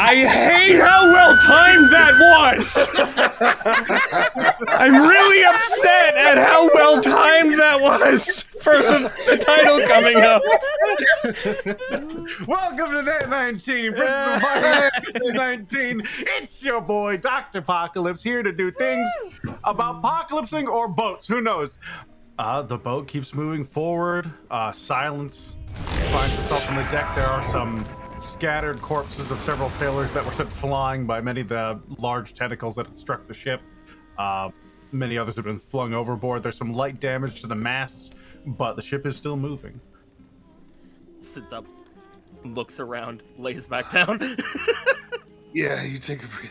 I hate how well timed that was! I'm really upset at how well timed that was for the title coming up. Welcome to Nat19, Princess of 19. It's your boy, Dr. Apocalypse, here to do things about apocalypsing or boats. Who knows? The boat keeps moving forward. Silence finds itself on the deck. There are some scattered corpses of several sailors that were sent flying by many of the large tentacles that had struck the ship. Many others have been flung overboard. There's some light damage to the masts, but the ship is still moving. Sits up, looks around, lays back down. Yeah, you take a breather.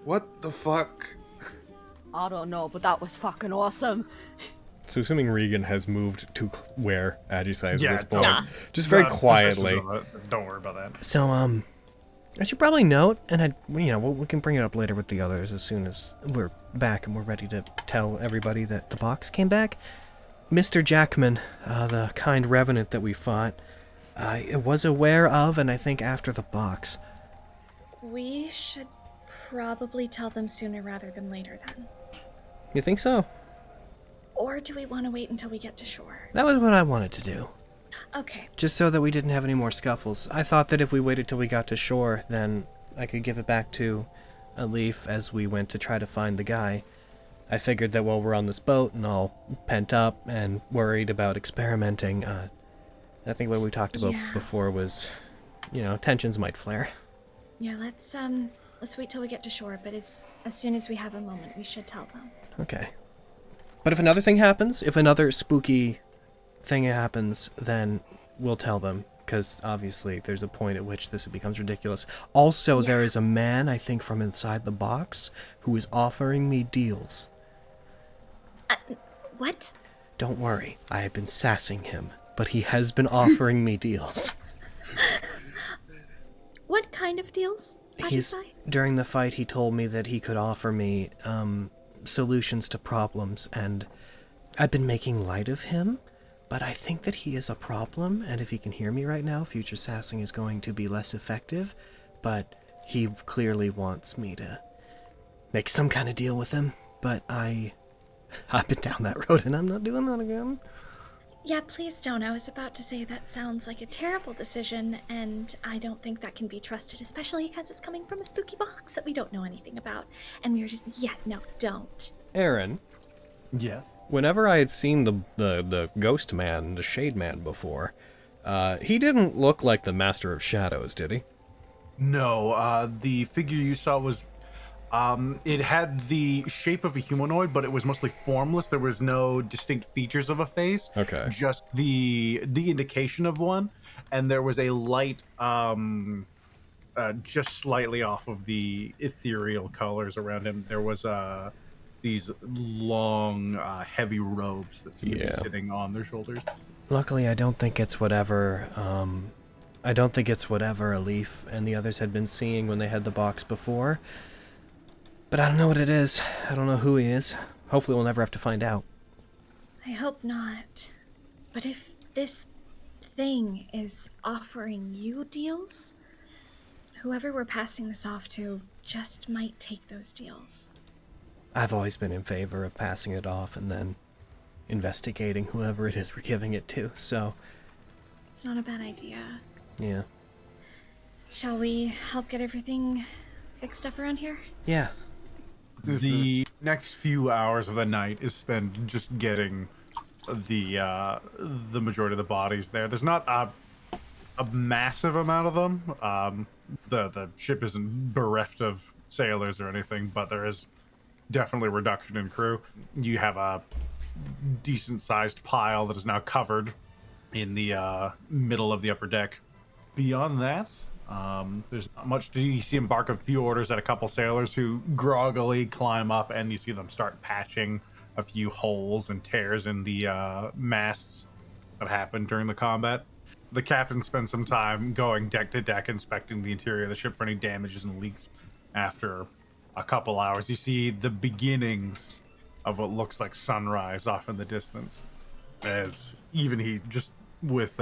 What the fuck? I don't know, but that was fucking awesome. So assuming Regan has moved to where Agisize Yeah, at this point, nah. just very quietly. Don't worry about that. So I should probably note, and we can bring it up later with the others as soon as we're back and we're ready to tell everybody that the box came back. Mr. Jackman, the kind revenant that we fought, was aware of, and I think after the box. We should probably tell them sooner rather than later then. You think so? Or do we want to wait until we get to shore? That was what I wanted to do. Okay. Just so that we didn't have any more scuffles. I thought that if we waited till we got to shore, then I could give it back to Alif as we went to try to find the guy. I figured that while we're on this boat and all pent up and worried about experimenting, I think what we talked about before was, tensions might flare. Yeah, let's wait till we get to shore, but as soon as we have a moment, we should tell them. Okay. But if another thing happens, if another spooky thing happens, then we'll tell them, because obviously there's a point at which this becomes ridiculous. Also, there is a man, I think, from inside the box who is offering me deals. What? Don't worry, I have been sassing him, but he has been offering me deals. What kind of deals? During the fight, he told me that he could offer me solutions to problems, and I've been making light of him, but I think that he is a problem, and if he can hear me right now, future sassing is going to be less effective, but he clearly wants me to make some kind of deal with him, but I've been down that road, and I'm not doing that again. Yeah, please don't. I was about to say that sounds like a terrible decision, and I don't think that can be trusted, especially because it's coming from a spooky box that we don't know anything about. And we were just, no, don't. Aaron. Yes? Whenever I had seen the ghost man, the shade man before, he didn't look like the Master of Shadows, did he? No, the figure you saw was, it had the shape of a humanoid, but it was mostly formless. There was no distinct features of a face. Okay. Just the indication of one, and there was a light, just slightly off of the ethereal colors around him. There was these long, heavy robes that seemed to be sitting on their shoulders. Luckily, I don't think it's whatever Alif and the others had been seeing when they had the box before. But I don't know what it is. I don't know who he is. Hopefully we'll never have to find out. I hope not. But if this thing is offering you deals, whoever we're passing this off to just might take those deals. I've always been in favor of passing it off and then investigating whoever it is we're giving it to, so... It's not a bad idea. Yeah. Shall we help get everything fixed up around here? Yeah. The next few hours of the night is spent just getting the majority of the bodies there. There's not a massive amount of them. The ship isn't bereft of sailors or anything, but there is definitely a reduction in crew. You have a decent-sized pile that is now covered in the middle of the upper deck. Beyond that, there's not much. You see him bark a few orders at a couple sailors who groggily climb up, and you see them start patching a few holes and tears in the masts that happened during the combat. The captain spends some time going deck to deck, inspecting the interior of the ship for any damages and leaks. After a couple hours, you see the beginnings of what looks like sunrise off in the distance, as even he, just with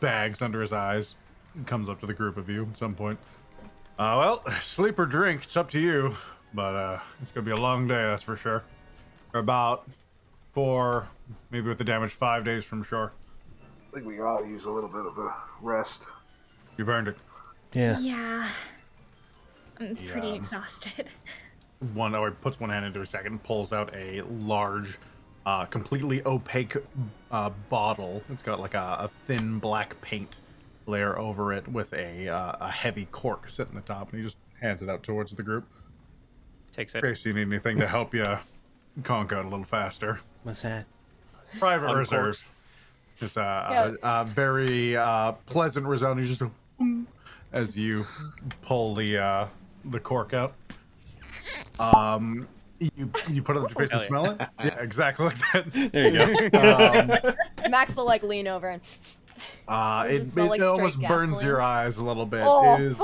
bags under his eyes, comes up to the group of you at some point. Well, sleep or drink, it's up to you. But it's gonna be a long day, that's for sure. We're about 4, maybe with the damage, 5 days from shore. I think we gotta use a little bit of a rest. You've earned it. Yeah. Yeah. I'm pretty exhausted. He puts one hand into his jacket and pulls out a large, completely opaque bottle. It's got like a thin black paint layer over it with a heavy cork sitting at the top, and he just hands it out towards the group. Takes it. In case you need anything to help you conk out a little faster. What's that? Private reserves. Just a very pleasant resound. You just as you pull the cork out. You put it on your face and smell it. Yeah, exactly like that. There you go. Max will like lean over and. It smell like almost straight burns gasoline? your eyes a little bit. Oh, It is.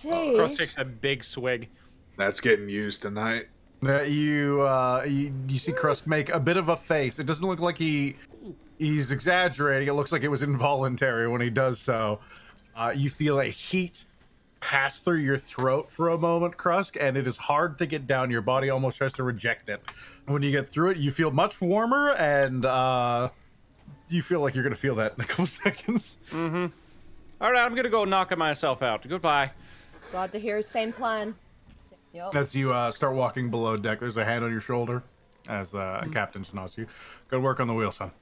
Jeez. Cross takes a big swig. That's getting used tonight. You see Crust make a bit of a face. It doesn't look like he's exaggerating. It looks like it was involuntary when he does so. You feel a heat pass through your throat for a moment, Krusk, and it is hard to get down. Your body almost tries to reject it. When you get through it, you feel much warmer, and you feel like you're gonna feel that in a couple seconds. Mm-hmm. All right, I'm gonna go knocking myself out. Goodbye. Glad to hear. Same plan. Yep. As you start walking below deck, there's a hand on your shoulder as the captain nods you. Good work on the wheel, son.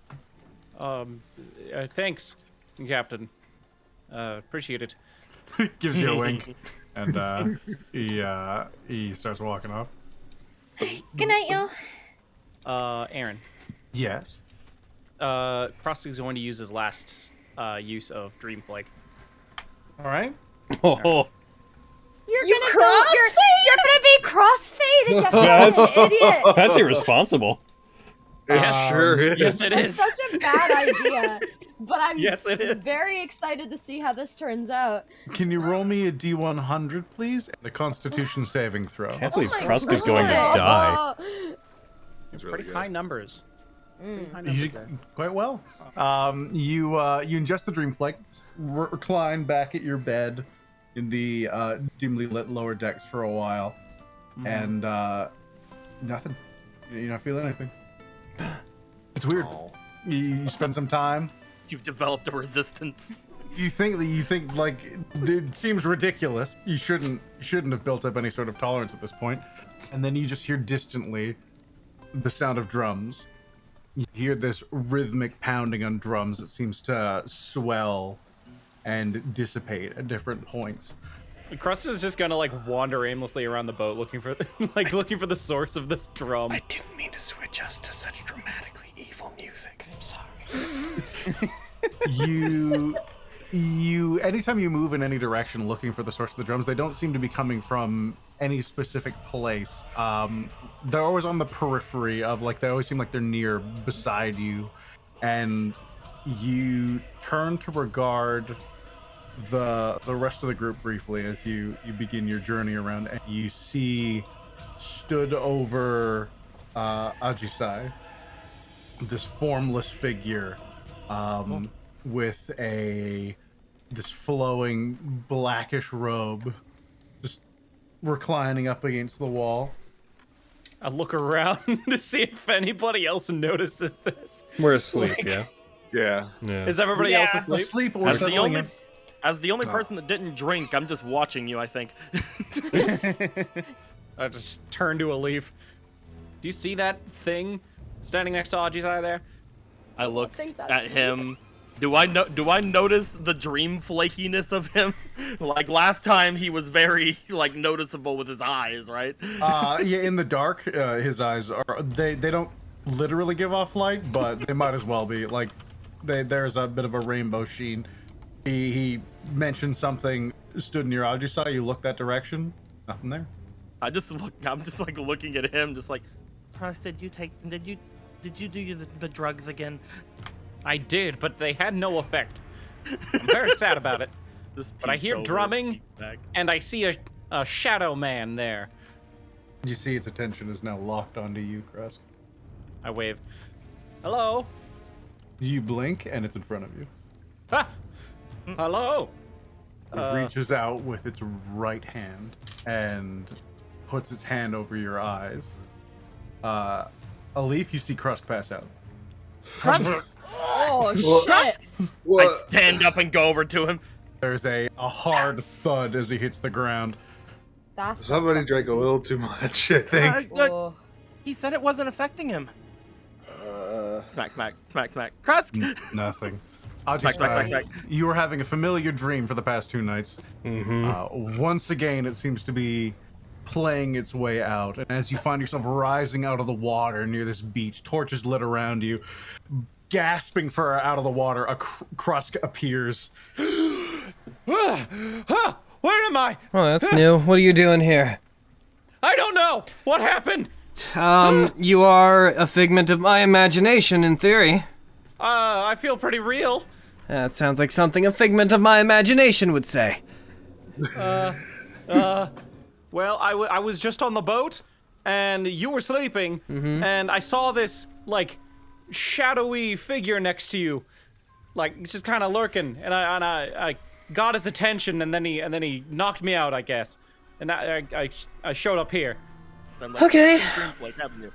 Thanks, Captain. Appreciate it. Gives you a wink, and he starts walking off. Good night, y'all. Aaron. Yes. Krusty is going to use his last use of Dream Flake. All right. Oh. You're You gonna go. You're gonna be crossfaded, you fucking idiot. That's irresponsible. It sure is. Yes, it It's is. such a bad idea. But I'm Yes, it is. very excited to see how this turns out. Can you roll me a D100, please? And a Constitution saving throw. Can't believe Oh my Krusk is going to God. die. It's really Pretty good. high numbers. Pretty high You numbers did there. quite well. You ingest the dream flake, recline back at your bed in the dimly lit lower decks for a while, and nothing. You're not feeling anything. It's weird. You spend some time. You've developed a resistance. You think like it seems ridiculous. You shouldn't have built up any sort of tolerance at this point. And then you just hear distantly the sound of drums. You hear this rhythmic pounding on drums that seems to swell and dissipate at different points. Krust is just gonna like wander aimlessly around the boat looking for looking for the source of this drum. I didn't mean to switch us to such dramatically evil music. I'm sorry. You anytime you move in any direction looking for the source of the drums, they don't seem to be coming from any specific place. They're always on the periphery of, like, they always seem like they're near beside you, and you turn to regard the rest of the group briefly as you begin your journey around, and you see stood over Ajisai, this formless figure with this flowing blackish robe just reclining up against the wall. I look around to see if anybody else notices this. We're asleep, yeah. Yeah. Is everybody else asleep? Asleep or As the settling only, in. as the only person that didn't drink, I'm just watching you, I think. I just turn to a leaf. Do you see that thing standing next to Audrey's eye there? I look think that's at him. Do I notice the dream flakiness of him? Like last time, he was very like noticeable with his eyes, right? Yeah, in the dark, his eyes are they don't literally give off light, but they might as well be. Like there's a bit of a rainbow sheen. He mentioned something, stood near Ajisai, you look that direction, nothing there. I'm just like looking at him, just like, Price, did you do the drugs again? I did, but they had no effect. I'm very sad about it. This But I peeks hear over, drumming. peeks back. And I see a shadow man there. You see its attention is now locked onto you, Krusk. I wave. Hello? You blink and it's in front of you. Ah! Hello? It reaches out with its right hand and puts its hand over your eyes. Alif, you see Krusk pass out. Oh shit! I stand up and go over to him. There's a hard thud as he hits the ground. That's Somebody drank a little too much, I think. Oh. He said it wasn't affecting him. Smack, smack, smack, smack. Krusk! Nothing. I'll just Smack. You were having a familiar dream for the past 2 nights. Once again, it seems to be playing its way out. And as you find yourself rising out of the water near this beach, torches lit around you, gasping for out of the water, a Krusk appears. Where am I? Oh, that's new. What are you doing here? I don't know. What happened? You are a figment of my imagination, in theory. I feel pretty real. That sounds like something a figment of my imagination would say. Well, I was just on the boat, and you were sleeping, and I saw this, like, shadowy figure next to you, like, just kind of lurking, and I got his attention, and then he knocked me out, I guess, and I showed up here. Okay.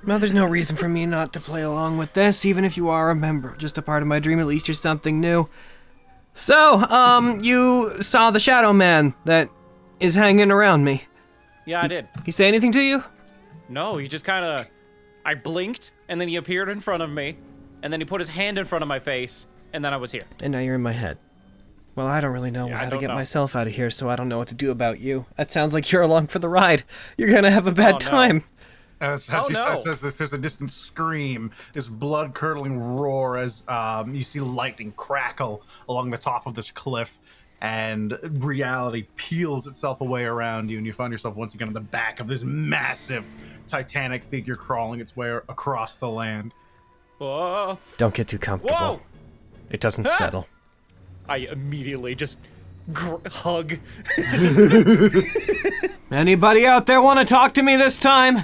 Well, there's no reason for me not to play along with this, even if you are a member, just a part of my dream. At least you're something new. So, you saw the Shadow Man that is hanging around me. Yeah, I did. He say anything to you? No, he just kind of... I blinked, and then he appeared in front of me, and then he put his hand in front of my face, and then I was here. And now you're in my head. Well, I don't really know how to get myself out of here, so I don't know what to do about you. That sounds like you're along for the ride. You're gonna have a bad time. As she says this, there's a distant scream, this blood-curdling roar as you see lightning crackle along the top of this cliff, and reality peels itself away around you, and you find yourself once again on the back of this massive titanic figure crawling its way across the land. Don't get too comfortable. Whoa! It doesn't settle. I immediately just hug. Anybody out there want to talk to me this time?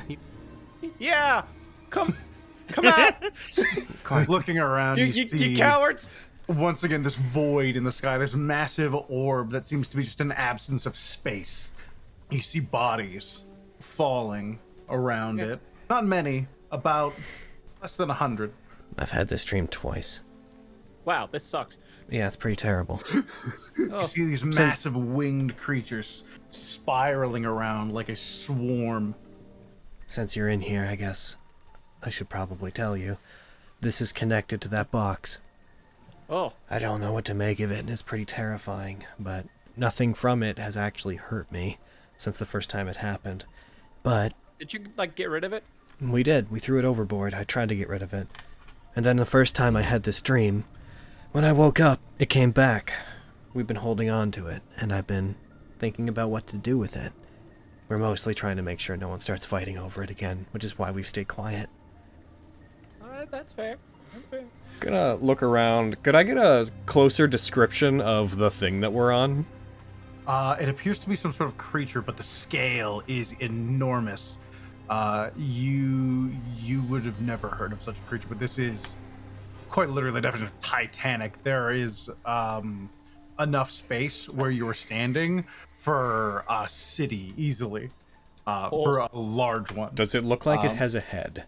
Yeah, come out. Looking around, you see, you cowards. Once again, this void in the sky, this massive orb that seems to be just an absence of space. You see bodies falling around it. Not many, about less than 100. I've had this dream twice. Wow, this sucks. Yeah, it's pretty terrible. You see these massive winged creatures spiraling around like a swarm. Since you're in here, I guess I should probably tell you. This is connected to that box. Oh. I don't know what to make of it, and it's pretty terrifying, but nothing from it has actually hurt me since the first time it happened. But... Did you, like, get rid of it? We did. We threw it overboard. I tried to get rid of it. And then the first time I had this dream, when I woke up, it came back. We've been holding on to it, and I've been thinking about what to do with it. We're mostly trying to make sure no one starts fighting over it again, which is why we've stayed quiet. Alright, that's fair. Gonna look around. Could I get a closer description of the thing that we're on? It appears to be some sort of creature, but the scale is enormous. You would have never heard of such a creature, but this is quite literally the definition of Titanic. There is enough space where you're standing for a city easily, for a large one. Does it look like it has a head?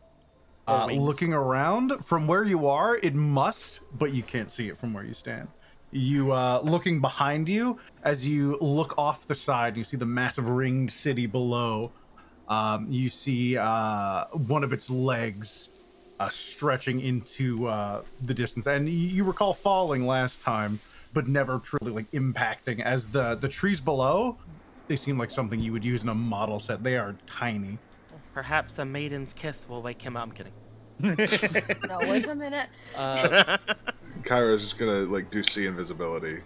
Looking around from where you are, it must, but you can't see it from where you stand. You looking behind you, as you look off the side, you see the massive ringed city below. You see one of its legs stretching into the distance, and you recall falling last time, but never truly like impacting. As the trees below, they seem like something you would use in a model set. They are tiny. Perhaps a maiden's kiss will wake him up. I'm kidding. No, wait a minute. Kyra's just gonna like do see invisibility,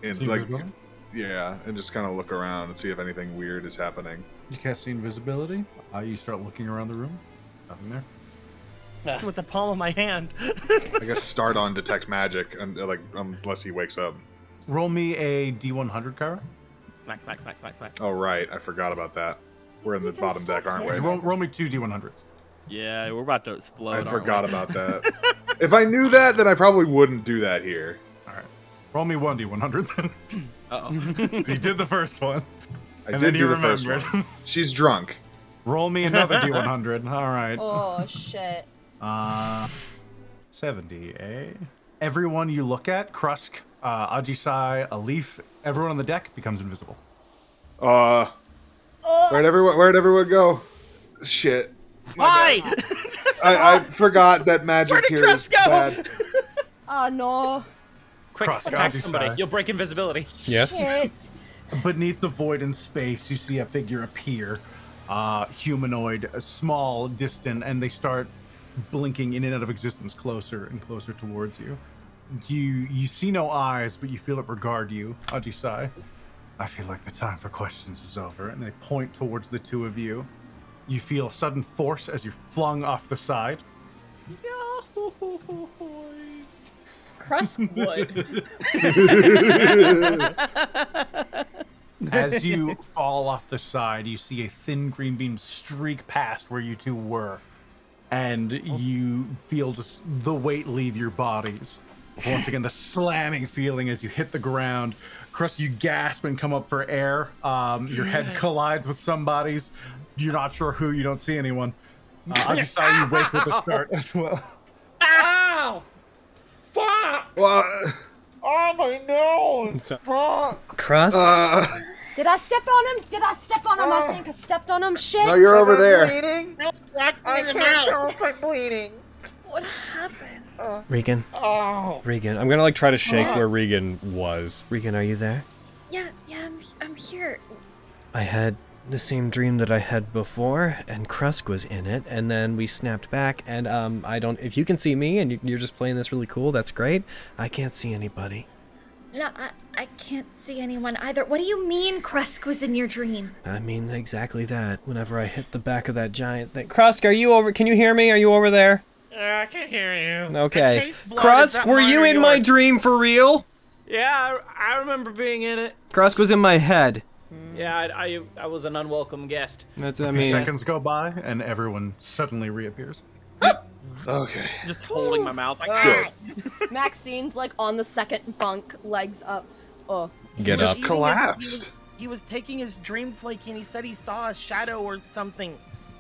and See like, invisibility? yeah, and just kind of look around and see if anything weird is happening. You cast the invisibility. You start looking around the room. Nothing there. With the palm of my hand. I guess start on detect magic, and like unless he wakes up. Roll me a D100, Kyra. Smack, smack, smack, smack, smack. Oh right, I forgot about that. We're in the bottom deck, aren't we? Roll me 2 D100s. Yeah, we're about to explode. I aren't forgot we? about that. If I knew that, then I probably wouldn't do that here. All right. Roll me 1 D100 then. Uh-oh. So you did the first one. I And did then do you the first remembered. one. She's drunk. Roll me another D100. All right. Oh shit. 70, eh? Everyone you look at, Krusk, Ajisai, Alif, everyone on the deck becomes invisible. Where'd everyone go? Shit. Why? I forgot that magic here is bad. Oh no. Quick, Krusk, attack Ajisai. somebody. You'll break invisibility. Yes. Shit. Beneath the void in space, you see a figure appear. Humanoid, small, distant, and they start blinking in and out of existence closer and closer towards you. You see no eyes, but you feel it regard you, Ajisai. I feel like the time for questions is over, and they point towards the two of you. You feel sudden force as you're flung off the side. Krusk would. As you fall off the side, you see a thin green beam streak past where you two were. And you feel just the weight leave your bodies. Once again, the slamming feeling as you hit the ground. Crust, you gasp and come up for air. Your head collides with somebody's. You're not sure who, you don't see anyone. I just saw you wake with a start as well. Ow! Fuck! Well, Oh my nose! Fuck! Crust? Did I step on him? I think I stepped on him. Shit. no, you're over there. Bleeding? I can't tell if I'm bleeding. What happened? Regan? Oh. Regan, I'm gonna like try to shake where Regan was. Regan, are you there? Yeah, I'm here. I had the same dream that I had before, and Krusk was in it, and then we snapped back, and I don't, if you can see me and you're just playing this really cool, that's great. I can't see anybody. No, I can't see anyone either. What do you mean Krusk was in your dream? I mean exactly that. Whenever I hit the back of that giant thing. Krusk, are you over? Can you hear me? Are you over there? Yeah, I can hear you. Okay. Krusk, were you in my dream for real? Yeah, I remember being in it. Krusk was in my head. Yeah, I was an unwelcome guest. That's, A I few mean, seconds go by, and everyone suddenly reappears. Okay. Just holding my mouth like, Good. Maxine's like on the second bunk, legs up. Oh. get just up. collapsed. He was taking his dream flake and he said he saw a shadow or something.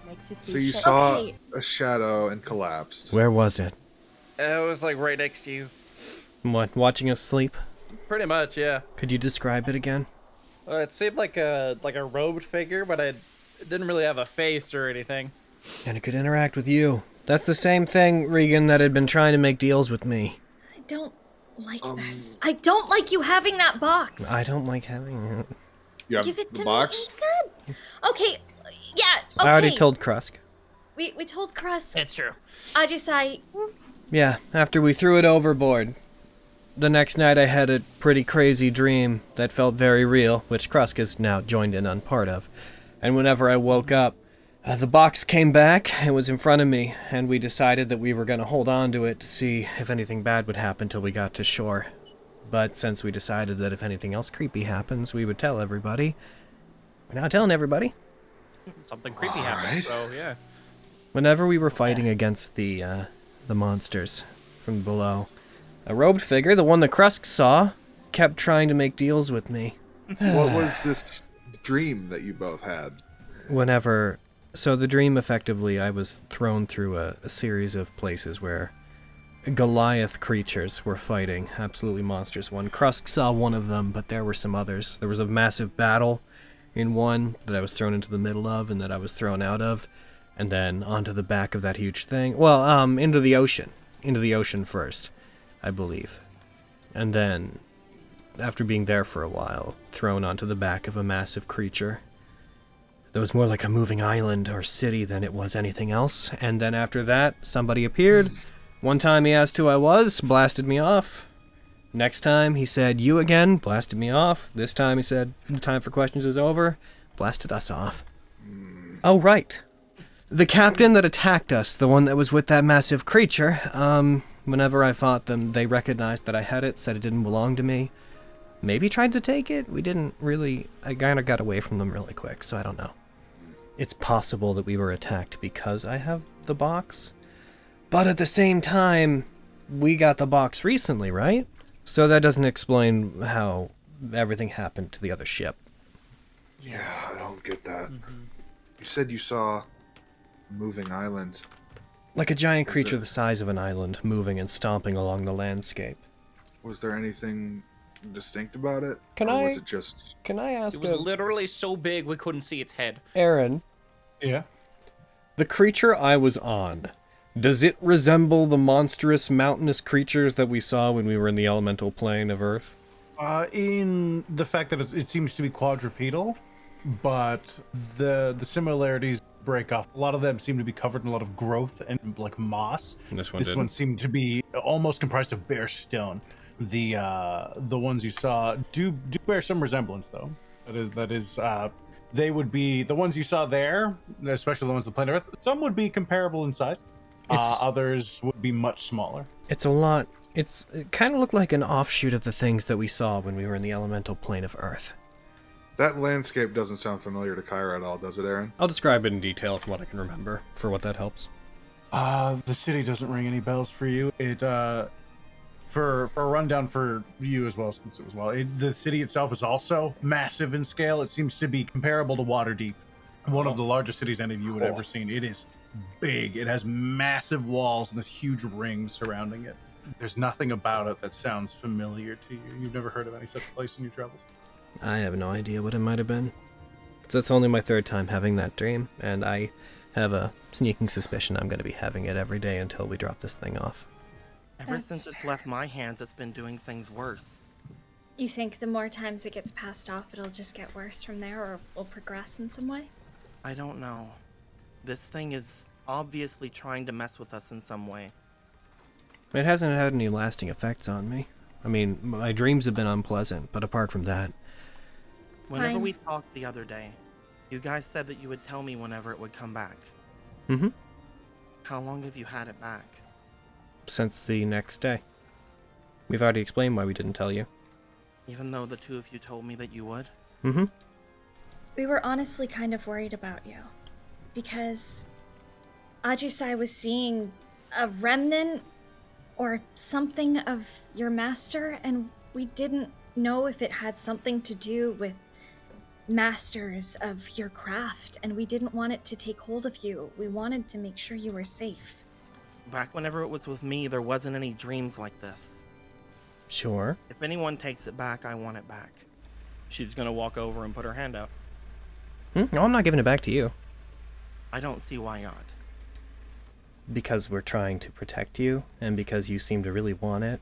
Makes you see So you shit. saw Okay. a shadow and collapsed. Where was it? It was like right next to you. What, watching us sleep? Pretty much, yeah. Could you describe it again? It seemed like a robed figure, but it didn't really have a face or anything. And it could interact with you. That's the same thing, Regan, that had been trying to make deals with me. I don't like this. I don't like you having that box. I don't like having it. You have Give it the to box? me instead. Okay, yeah. Okay. I already told Krusk. We told Krusk. It's true. Ajisai. Yeah, after we threw it overboard. The next night I had a pretty crazy dream that felt very real, which Krusk has now joined in on part of. And whenever I woke up, the box came back, it was in front of me, and we decided that we were going to hold on to it to see if anything bad would happen till we got to shore. But since we decided that if anything else creepy happens, we would tell everybody, we're not telling everybody. Something creepy happened, Alright. so yeah. Whenever we were fighting against the monsters from below, a robed figure, the one that Krusk saw, kept trying to make deals with me. What was this dream that you both had? So the dream, effectively, I was thrown through a series of places where Goliath creatures were fighting, absolutely monstrous one. Krusk saw one of them, but there were some others. There was a massive battle in one that I was thrown into the middle of and that I was thrown out of, and then onto the back of that huge thing. Well, into the ocean. Into the ocean first, I believe. And then, after being there for a while, thrown onto the back of a massive creature that was more like a moving island or city than it was anything else. And then after that, somebody appeared. One time he asked who I was, blasted me off. Next time he said, you again, blasted me off. This time he said, the time for questions is over, blasted us off. Oh, right. The captain that attacked us, the one that was with that massive creature, whenever I fought them, they recognized that I had it, said it didn't belong to me. Maybe tried to take it. We didn't really... I kind of got away from them really quick, so I don't know. It's possible that we were attacked because I have the box. But at the same time, we got the box recently, right? So that doesn't explain how everything happened to the other ship. Yeah, I don't get that. You said you saw a moving island. Like a giant creature the size of an island, moving and stomping along the landscape. Was there anything distinct about it? Can or I- was it just... Can I ask It was literally so big we couldn't see its head. Aaron, Yeah. The creature I was on, does it resemble the monstrous mountainous creatures that we saw when we were in the elemental plane of Earth? In the fact that it seems to be quadrupedal, but the similarities break off. A lot of them seem to be covered in a lot of growth and like moss. This one This didn't. one seemed to be almost comprised of bare stone. The ones you saw do bear some resemblance, though. That is they would be the ones you saw there, especially the ones on the planet Earth. Some would be comparable in size. Others would be much smaller. it's a lot. It kind of looked like an offshoot of the things that we saw when we were in the elemental plane of Earth. That landscape doesn't sound familiar to Kyra at all, does it, Aaron? I'll describe it in detail from what I can remember, for what that helps. The city doesn't ring any bells for you. It for a rundown for you as well, since it was the city itself is also massive in scale. It seems to be comparable to Waterdeep, one of the largest cities any of you would ever seen. It is big. It has massive walls and this huge ring surrounding it. There's nothing about it that sounds familiar to you. You've never heard of any such place in your travels? I have no idea what it might have been. So it's only my third time having that dream, and I have a sneaking suspicion I'm going to be having it every day until we drop this thing off. Ever That's since it's fair. left my hands, it's been doing things worse. You think the more times it gets passed off, it'll just get worse from there, or will progress in some way? I don't know. This thing is obviously trying to mess with us in some way. It hasn't had any lasting effects on me. I mean, my dreams have been unpleasant, but apart from that, Whenever Fine. we talked the other day, you guys said that you would tell me whenever it would come back. mm-hmm, How long have you had it back? since the next day. We've already explained why we didn't tell you. Even though the two of you told me that you would? Mm-hmm. We were honestly kind of worried about you. Because Ajisai was seeing a remnant or something of your master, and we didn't know if it had something to do with masters of your craft, and we didn't want it to take hold of you. We wanted to make sure you were safe. Back whenever it was with me, there wasn't any dreams like this. Sure. If anyone takes it back, I want it back. She's gonna walk over and put her hand out. No, I'm not giving it back to you. I don't see why not. Because we're trying to protect you, and because you seem to really want it.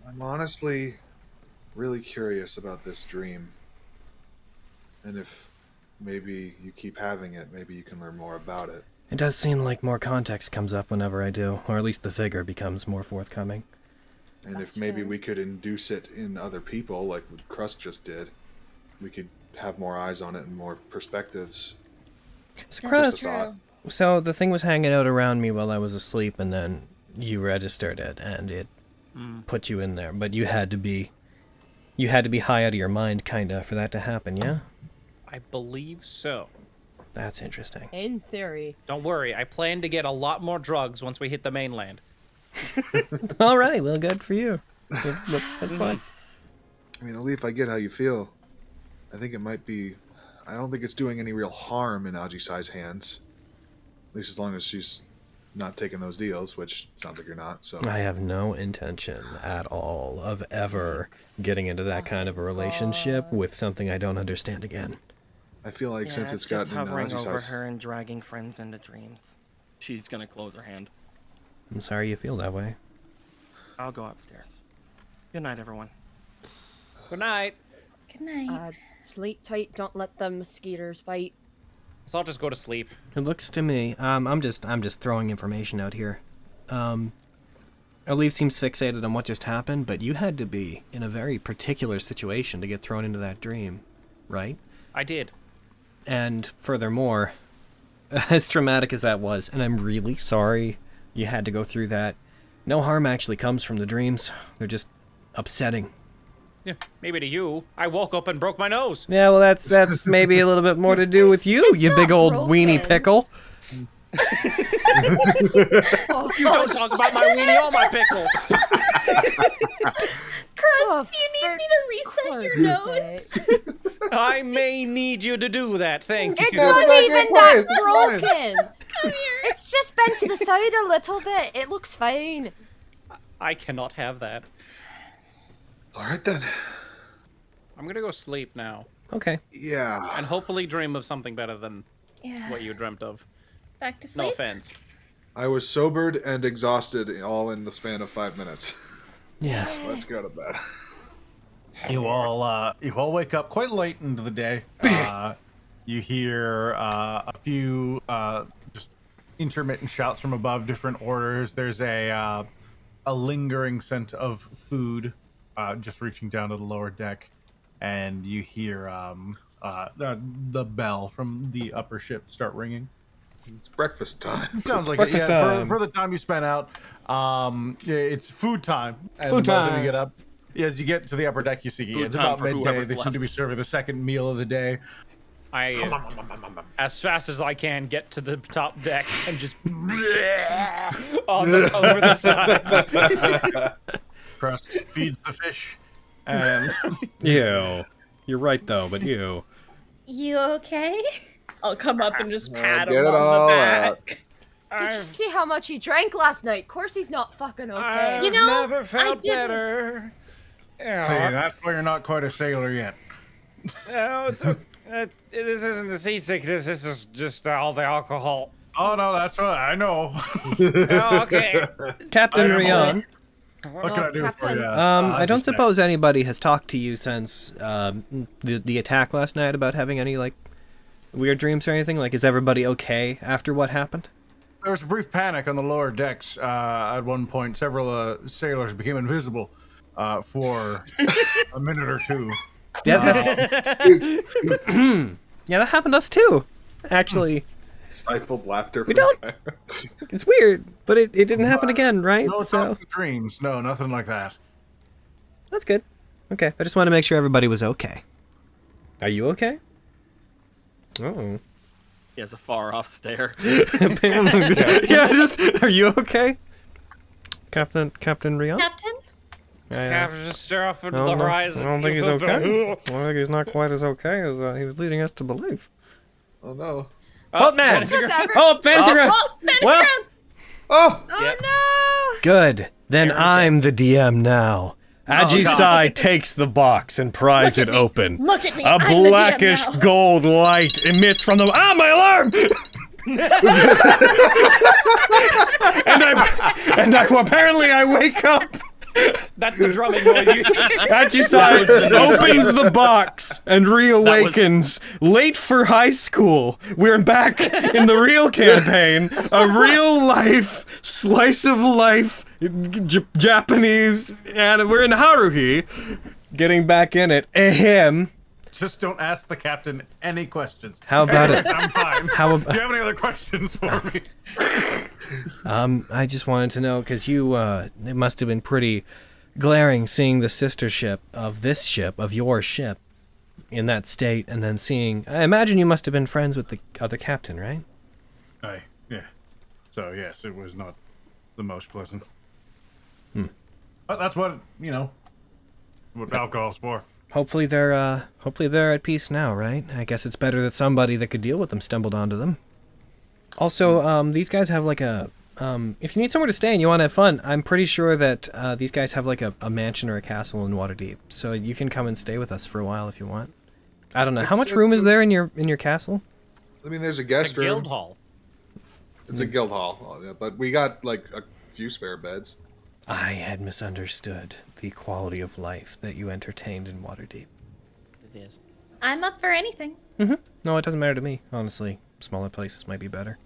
I'm honestly really curious about this dream. And if maybe you keep having it, maybe you can learn more about it. It does seem like more context comes up whenever I do, or at least the vigor becomes more forthcoming. And That's if maybe fair. we could induce it in other people, like what Crust just did, we could have more eyes on it and more perspectives. So, That's Crust, thought. so the thing was hanging out around me while I was asleep, and then you registered it, and it put you in there. But you had to be high out of your mind, kinda, for that to happen, yeah? I believe so. That's interesting. In theory. Don't worry, I plan to get a lot more drugs once we hit the mainland. All right, well, good for you. That's fine. I mean, Alif, I get how you feel. I think it might be... I don't think it's doing any real harm in Ajisai's hands. At least as long as she's not taking those deals, which sounds like you're not, so... I have no intention at all of ever getting into that kind of a relationship with something I don't understand again. I feel like Yeah, since it's just gotten into hovering over Ajisai's... her and dragging friends into dreams. She's gonna close her hand. I'm sorry you feel that way. I'll go upstairs. Good night, everyone. Good night. Good night. Sleep tight, don't let the mosquitoes bite. So I'll just go to sleep. It looks to me, I'm just throwing information out here. Alif seems fixated on what just happened, but you had to be in a very particular situation to get thrown into that dream, right? I did. And furthermore, as traumatic as that was, and I'm really sorry you had to go through that, no harm actually comes from the dreams. They're just upsetting. Yeah, maybe to you. I woke up and broke my nose. Yeah, well, that's maybe a little bit more to do with you, It's you big not old weenie broken. pickle. Oh, You don't talk about my weenie or my pickle. Crust, you need me to reset your nose? I may need you to do that. Thank It's you. not back even in that place, it's fine. broken. Come here. It's just bent to the side a little bit. It looks fine. I cannot have that. All right then. I'm gonna go sleep now, Okay. Yeah. and hopefully dream of something better than Yeah. what you dreamt of. Back to No sleep. offense. I was sobered and exhausted all in the span of 5 minutes. Yeah. Let's go to bed. You all wake up quite late into the day. You hear a few just intermittent shouts from above, different orders. There's a lingering scent of food just reaching down to the lower deck, and you hear the bell from the upper ship start ringing. It's breakfast time. Sounds like breakfast it. Yeah, time. for the time you spent out, it's food time. And Food by the time. You get up. As you get to the upper deck, you see Food it's time about for midday. whoever's They seem left. to be serving the second meal of the day. I, as fast as I can, get to the top deck and just over the side. Crust feeds the fish, and Ew. You're right though, but ew. You okay? I'll come up and just pat Get him it on all the out. back. Did you see how much he drank last night? Of course he's not fucking okay. I've You know, never felt didn't- better. see, Yeah. that's why you're not quite a sailor yet. No, this isn't the seasickness. This is just all the alcohol. Oh no, that's what I know. Oh, okay. Captain I am Rion. What can I do for Captain. you? I don't suppose anybody has talked to you since the attack last night about having any like weird dreams or anything. Like, is everybody okay after what happened? There was a brief panic on the lower decks. At one point, several sailors became invisible for a minute or two. Yeah, yeah, that happened to us too. Actually, Stifled laughter. We from don't- it's weird, but it didn't happen again, right? No So talking dreams. No, nothing like that. that's good. Okay, I just want to make sure everybody was okay. Are you okay? Oh. He has a far off stare. Yeah, just are you okay, Captain Rion? Captain? Just stare off into I the don't know. horizon. I don't think You he's feel okay. better. I think he's not quite as okay as he was leading us to believe. Oh no. Oh, man! What's ever- Oh, fantasy ground! Oh, fantasy Well- grounds! Oh! Oh Yep. no! Good. Then I'm the DM now. Agisai takes the box and pries it open. Look at me. A I'm the DM blackish now. gold light emits from the. Ah, my alarm! and I apparently I wake up. That's the drumming noise you Agisai opens the box and reawakens. Late for high school. We're back in the real campaign. A real life, slice of life, Japanese, and we're in Haruhi. Getting back in it. Ahem. Just don't ask the captain any questions. How about Anyways, it? I'm fine. How Do you have any other questions for me? I just wanted to know, because you, it must have been pretty glaring seeing the sister ship of this ship, of your ship, in that state, and then seeing, I imagine you must have been friends with the other captain, right? Aye, yeah. So, yes, it was not the most pleasant. But that's what, what alcohol's for. Hopefully they're at peace now, right? I guess it's better that somebody that could deal with them stumbled onto them. Also, these guys have like a, if you need somewhere to stay and you want to have fun, I'm pretty sure that these guys have like a mansion or a castle in Waterdeep, so you can come and stay with us for a while if you want. I don't know, how much room is there in your castle? I mean, there's a It's guest a room. guild hall. It's a guild hall, yeah, but we got like a few spare beds. I had misunderstood the quality of life that you entertained in Waterdeep. It is. I'm up for anything. No, it doesn't matter to me, honestly. Smaller places might be better.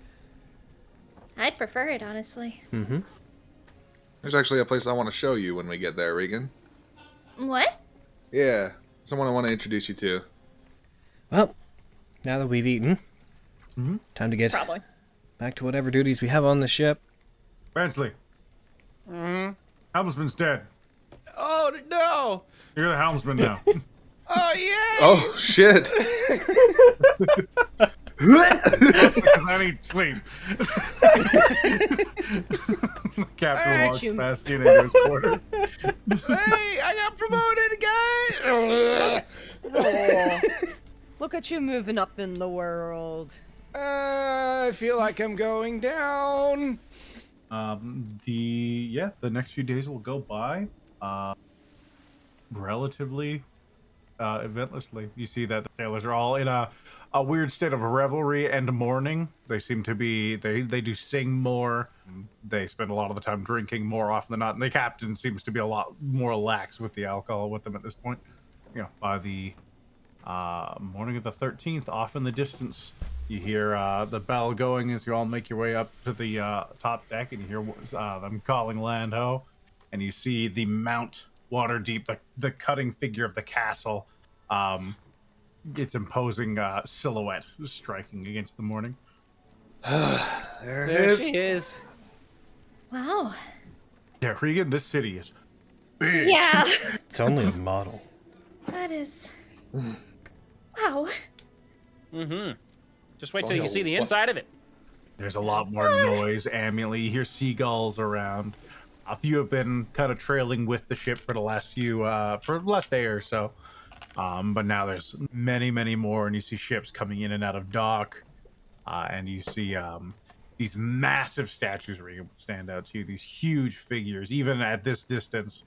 I'd prefer it, honestly. There's actually a place I want to show you when we get there, Regan. What? Yeah, someone I want to introduce you to. Well, now that we've eaten, time to get Probably. back to whatever duties we have on the ship. Bensley. Helmsman's dead. Oh, no! You're the helmsman now. Oh, yeah! Oh shit! That's because I need sleep. Captain Alright, walks you- past you into his quarters. Hey, I got promoted, guys! Oh, look at you moving up in the world. I feel like I'm going down. The next few days will go by relatively eventlessly. You see that the sailors are all in a weird state of revelry and mourning. They seem to be they do sing more. They spend a lot of the time drinking more often than not. And the captain seems to be a lot more lax with the alcohol with them at this point. You know, by the morning of the 13th, off in the distance, you hear the bell going as you all make your way up to the top deck, and you hear them calling land ho, and you see the Mount Waterdeep, the cutting figure of the castle, its imposing silhouette striking against the morning. There it There is. she is. Wow. Yeah, Regan, this city is big. Yeah. It's only a model. That is. Wow. Mm-hmm. Just wait It's till you only see a the what? inside of it. There's a lot more noise ambiently. You hear seagulls around. A few have been kind of trailing with the ship for the last day or so. But now there's many, many more, and you see ships coming in and out of dock. And you see these massive statues stand out to you, these huge figures, even at this distance,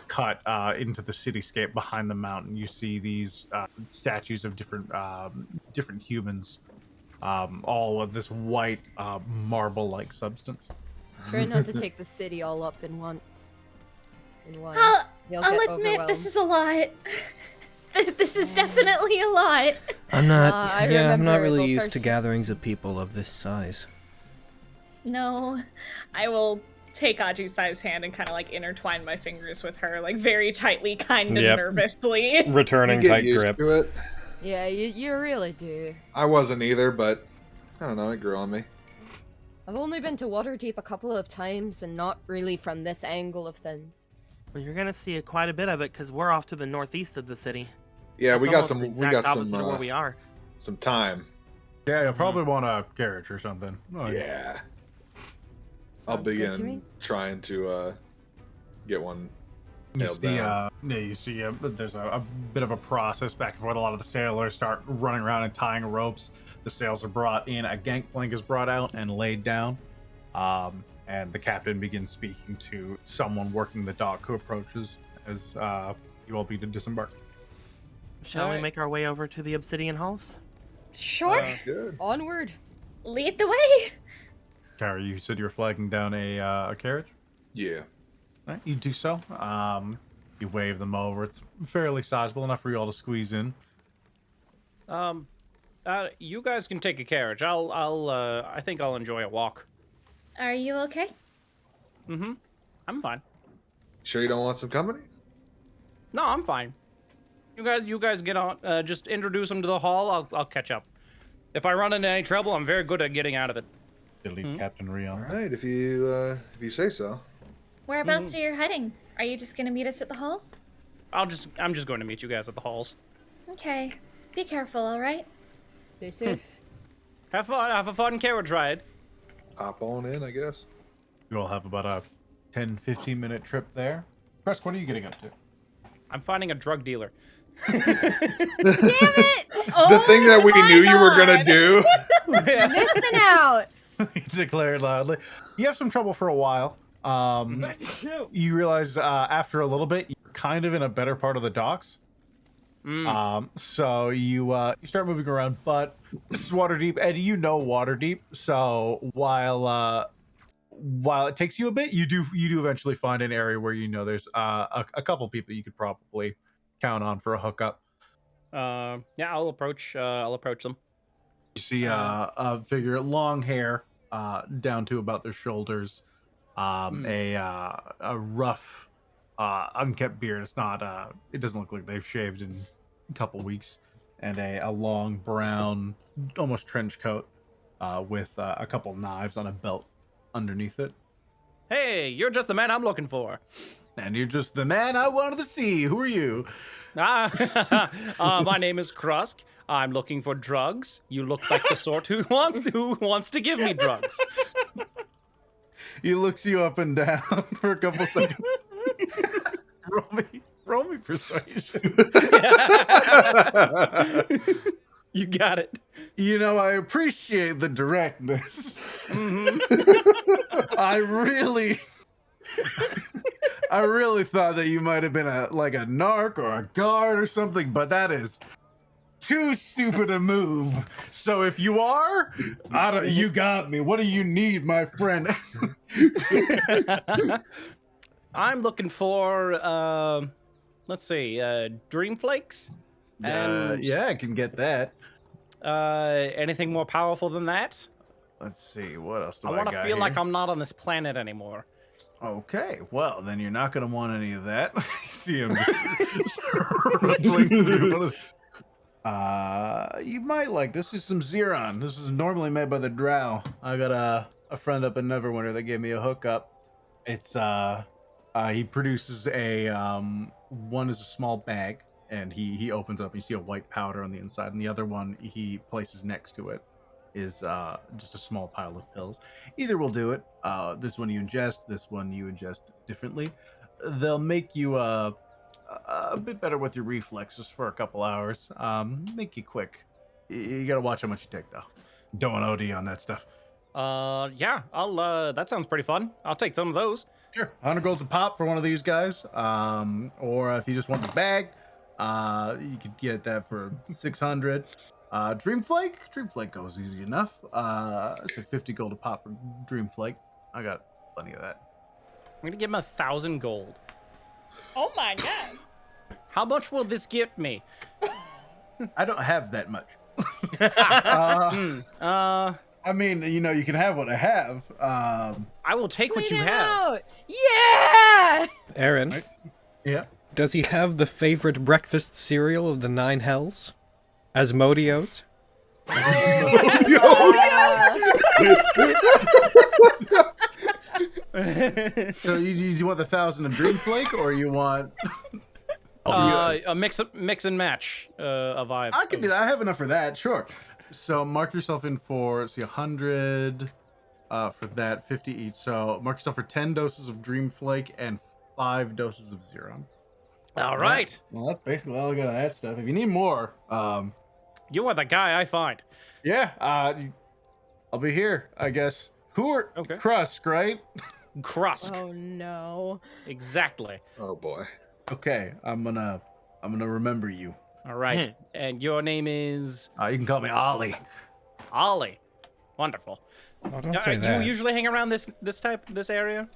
cut into the cityscape behind the mountain. You see these statues of different humans, all of this white marble-like substance. Try not to take the city all up in once. In one. You'll I'll get admit this overwhelmed. is a lot. This is definitely a lot. I'm not. I yeah, I'm remember not really the used first to time- gatherings of people of this size. No, I will take Aji's size hand and kind of like intertwine my fingers with her, like very tightly, kind of Yep. nervously. You Returning get tight used grip. to it. Yeah, you really do. I wasn't either, but I don't know. It grew on me. I've only been to Waterdeep a couple of times, and not really from this angle of things. Well, you're gonna see quite a bit of it because we're off to the northeast of the city. Yeah, we got That's some. almost the We exact got opposite of where we some. are. Some time. Yeah, you'll probably want a carriage or something. Oh, Yeah. I'll Sounds good to me. begin trying to get one You nailed see, down. you see there's a bit of a process back and forth. A lot of the sailors start running around and tying ropes. The sails are brought in. A gangplank is brought out and laid down. And the captain begins speaking to someone working the dock who approaches as you all begin to disembark. Shall we Alright. make our way over to the Obsidian Halls? Sure. Good. Onward. Lead the way. Kara, you said you were flagging down a carriage? Yeah. Right, you do so. You wave them over. It's fairly sizable, enough for you all to squeeze in. You guys can take a carriage. I think I'll enjoy a walk. Are you okay? Mm-hmm. I'm fine. Sure you don't want some company? No, I'm fine. You guys get on. Just introduce them to the hall. I'll catch up. If I run into any trouble, I'm very good at getting out of it. Delete Captain All Rion. right, if you say so. Whereabouts are you heading? Are you just gonna meet us at the halls? I'm just going to meet you guys at the halls. Okay. Be careful, all right? Stay safe. Have fun. Have a fun carriage ride. Hop on in, I guess. You all have about a 10-15 minute trip there. Presk, what are you getting up to? I'm finding a drug dealer. The thing that we knew you were gonna do. Missing out. He declared loudly. You have some trouble for a while. You realize after a little bit, you're kind of in a better part of the docks. So you start moving around, but this is Waterdeep, and you know Waterdeep. So while it takes you a bit, you do eventually find an area where you know there's a couple people you could probably count on for a hookup. Yeah, I'll approach them. You see a figure, long hair, down to about their shoulders, a rough, unkempt beard. It's not. It doesn't look like they've shaved in a couple weeks, and a long brown, almost trench coat, with a couple knives on a belt underneath it. Hey, you're just the man I'm looking for. And you're just the man I wanted to see. Who are you? My name is Krusk. I'm looking for drugs. You look like the sort who wants to give me drugs. He looks you up and down for a couple seconds. roll me persuasion. You got it. You know, I appreciate the directness. I really thought that you might have been a narc or a guard or something, but that is too stupid a move. So if you are, you got me. What do you need, my friend? I'm looking for let's see, Dream Flakes. And yeah, I can get that. anything more powerful than that? Let's see, what else do I want got to feel like here? I'm not on this planet anymore. Okay, well, then you're not going to want any of that. You see him just rustling through one of you might like this. Is some Xeron. This is normally made by the Drow. I got a friend up in Neverwinter that gave me a hookup. It's he produces a one is a small bag, and he opens up and you see a white powder on the inside, and the other one he places next to it is just a small pile of pills. Either will do it. This one you ingest, this one you ingest differently. They'll make you a bit better with your reflexes for a couple hours. Make you quick. You gotta watch how much you take though. Don't want OD on that stuff. Yeah, I'll that sounds pretty fun. I'll take some of those. Sure. 100 golds a pop for one of these guys. Or if you just want the bag, you could get that for 600. Dream Flake goes easy enough. So 50 gold a pop for Dream Flake. I got plenty of that. I'm gonna give him 1,000 gold. Oh my god. How much will this get me? I don't have that much. I mean, you know, you can have what I have. I will take what Clean you him have. out. Yeah! Aaron, Right. Yeah. does he have the favorite breakfast cereal of the 9 hells? Asmodeus? So you want the 1,000 of Dream Flake, or you want? A mix and match of vibe. I can do that. I have enough for that. Sure. So mark yourself in for 100 for that, 50 each. So mark yourself for 10 doses of Dream Flake and 5 doses of Xeron. All right. Well, that's basically all I got of that stuff. If you need more, You are the guy I find. yeah, I'll be here, I guess. Who are Okay. Krusk, right? Krusk. Oh no. Exactly. Oh boy. Okay, I'm gonna remember you. All right. And your name is You can call me Ollie. Ollie. Wonderful. Oh, don't say You that. usually hang around this area?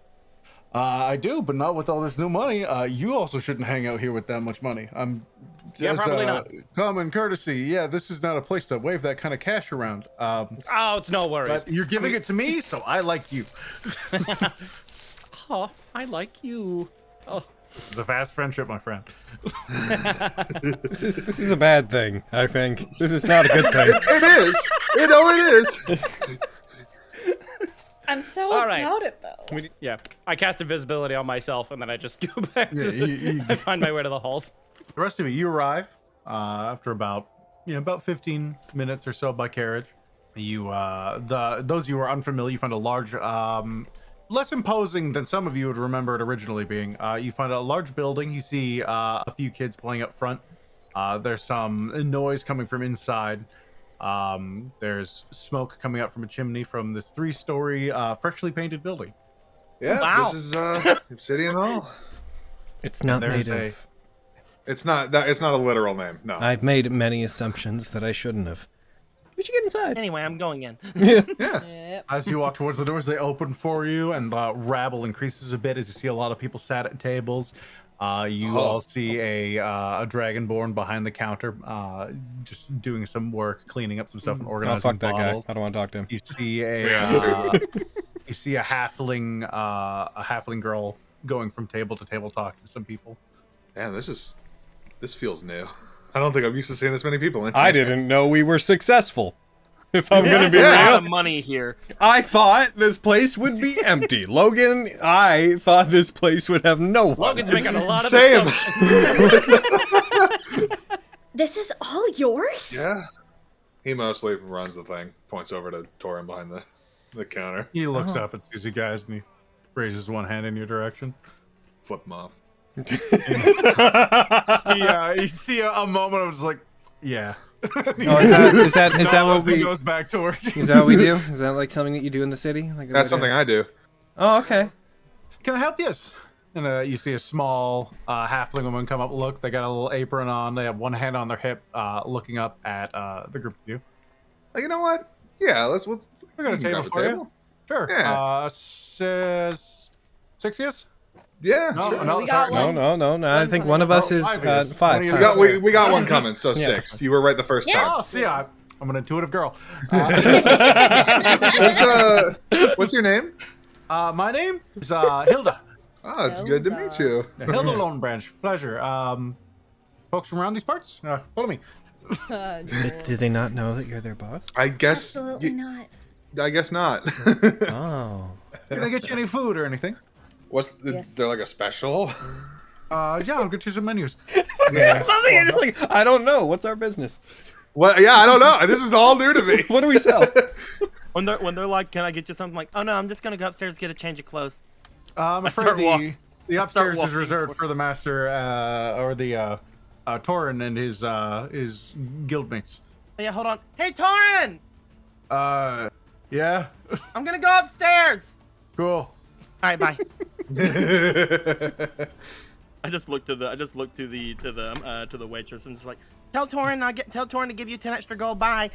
I do, but not with all this new money. You also shouldn't hang out here with that much money. Yeah, probably not. Common courtesy. Yeah, this is not a place to wave that kind of cash around. Oh, it's no worries. But you're giving it to me, so I like you. Oh, I like you. Oh. This is a fast friendship, my friend. This is a bad thing, I think. This is not a good thing. It is. You know it is. I'm so All right. about it though. Yeah, I cast invisibility on myself, and then I just go back Yeah, to I find my way to the halls. The rest of you arrive after about 15 minutes or so by carriage. You those of you who are unfamiliar, you find a large, less imposing than some of you would remember it originally being. You find a large building. You see a few kids playing up front. There's some noise coming from inside. There's smoke coming out from a chimney from this 3-story, freshly painted building. Yeah, Wow. this is Obsidian Hall. It's not There's native. It's not that. It's not a literal name. No. I've made many assumptions that I shouldn't have. We should get inside. Anyway, I'm going in. Yep. As you walk towards the doors, they open for you, and the rabble increases a bit as you see a lot of people sat at tables. You all see a dragonborn behind the counter, just doing some work, cleaning up some stuff and Oh, organizing fuck that guy. bottles. I don't want to talk to him. You see you see a halfling girl going from table to table talking to some people. Damn, this feels new. I don't think I'm used to seeing this many people in. I didn't know we were successful. If I'm gonna be a lot real. of money here. I thought this place would be empty. Logan, I thought this place would have no one. Logan's making a lot of Same. assumptions. This is all yours? Yeah. He mostly runs the thing. Points over to Torin behind the counter. He looks up and sees you guys, and he raises one hand in your direction. Flip him off. You see a moment of just like, yeah. Oh, is that what we goes back to work? is that what we do? Is that like something that you do in the city? Like That's something I do. Oh, okay. Can I help? Yes. And you see a small halfling woman come up. Look, they got a little apron on. They have one hand on their hip, looking up at the group of you. You know what? Yeah, let's. We got a can table grab for you. Sure. Yeah. Says 6 years. Yeah. No, sure. no, We got sorry. one. No. I think one of us is 5 five. is. We got we got one coming, so Yeah. 6. You were right the first time. Oh, see, I'm an intuitive girl. What's your name? My name is Hilda. Oh, it's good to meet you. Hilda Lone Branch. Pleasure. Folks from around these parts, follow me. No. Did they not know that you're their boss? I guess. Absolutely not. I guess not. Oh. Can I get you any food or anything? What's Yes. there like a special? Yeah, I'll get you some menus. It's like, I don't know. What's our business? What? Yeah, I don't know. This is all new to me. What do we sell? When they're like, "Can I get you something?" Like, "Oh no, I'm just gonna go upstairs and get a change of clothes." I'm start afraid the start upstairs is walking reserved toward- for the master or the Torin and his guildmates. Oh, yeah, hold on. Hey, Torin! Yeah, I'm gonna go upstairs. cool. All right, bye. I just looked to the waitress and just like, tell Torin to give you 10 extra gold. Bye.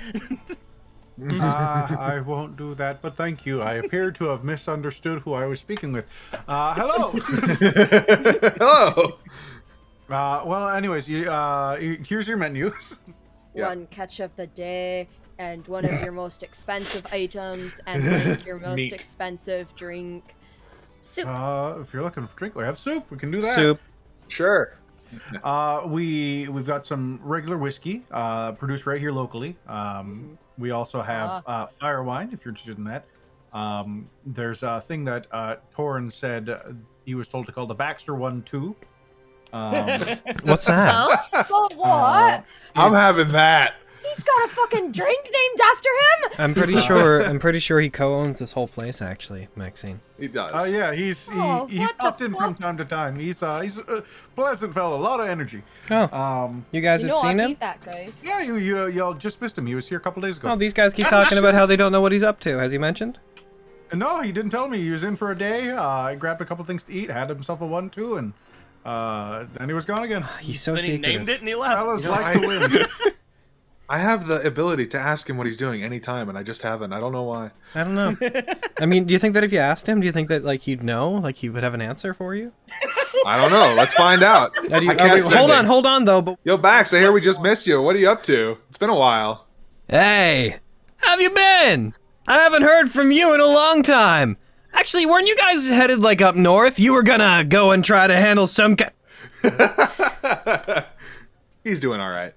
I won't do that, but thank you. I appear to have misunderstood who I was speaking with. Hello. Hello. Well, anyways, here's your menus. Yeah. One catch of the day, and one of your most expensive items, and like your most Meat. expensive drink. Soup. If you're looking for drink, we have soup. We can do that. Soup. Sure. We've got some regular whiskey, produced right here locally. We also have fire wine, if you're interested in that. There's a thing that Torin said he was told to call the Baxter one too. What's that? Oh? But what? I'm having that. He's got a fucking drink named after him. I'm pretty sure he co-owns this whole place, actually, Maxine. He does. Oh yeah, he's Oh, he's what the popped in from fuck? time to time. He's a pleasant fellow, a lot of energy. Oh, you guys You have know seen I him? beat that guy. Yeah, y'all just missed him. He was here a couple days ago. Oh, these guys keep talking about how they don't know what he's up to. Has he mentioned? No, he didn't tell me. He was in for a day. He grabbed a couple things to eat, had himself a 1-2, and he was gone again. He's so Then he secretive. named it and he left. Fellas You know, like to win. I have the ability to ask him what he's doing anytime, and I just haven't. I don't know why. I don't know. I mean, do you think that if you asked him, do you think that like he'd know, like he would have an answer for you? I don't know. Let's find out. Now, do you- I can't wait, send it. hold on though. But Yo, Bax, I hear we just missed you. What are you up to? It's been a while. hey, how have you been? I haven't heard from you in a long time. Actually, weren't you guys headed like up north? You were gonna go and try to handle some. He's doing all right.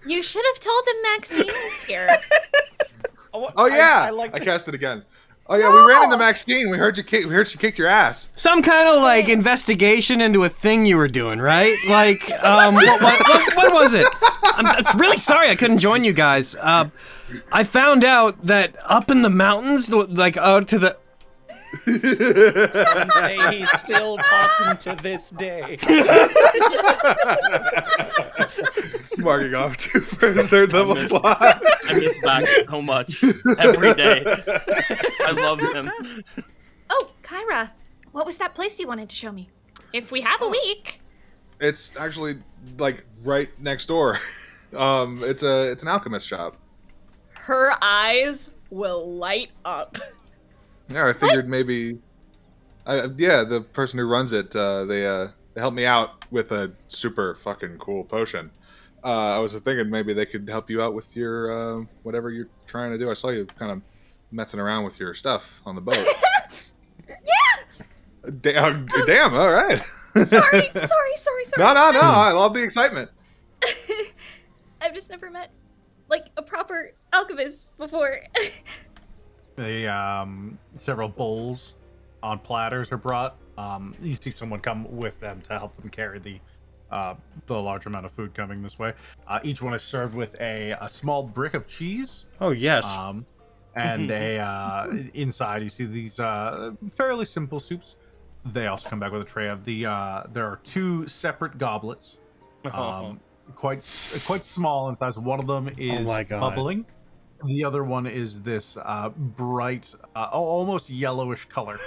You should have told him Maxine was here. Oh yeah, I like I cast it again. Oh yeah, we ran into Maxine. We heard she kicked your ass. Some kind of like investigation into a thing you were doing, right? Like, what was it? I'm really sorry I couldn't join you guys. I found out that up in the mountains, like out to the. He's still talking to this day. Marking off 2 for his 3rd level slot. I miss back so much every day. I love him. Oh, Kyra, what was that place you wanted to show me? If we have a week. It's actually like right next door. It's an alchemist shop. Her eyes will light up. Yeah, I figured maybe. Yeah, the person who runs it, they helped me out with a super fucking cool potion. I was thinking maybe they could help you out with your whatever you're trying to do. I saw you kind of messing around with your stuff on the boat. Yeah. Damn. All right. Sorry. No. I love the excitement. I've just never met like a proper alchemist before. Several bowls on platters are brought. You see someone come with them to help them carry the large amount of food coming this way. Each one is served with a small brick of cheese. Oh yes. And inside you see these fairly simple soups. They also come back with a tray of the. There are 2 separate goblets, quite small in size. One of them is bubbling. The other one is this bright, almost yellowish color.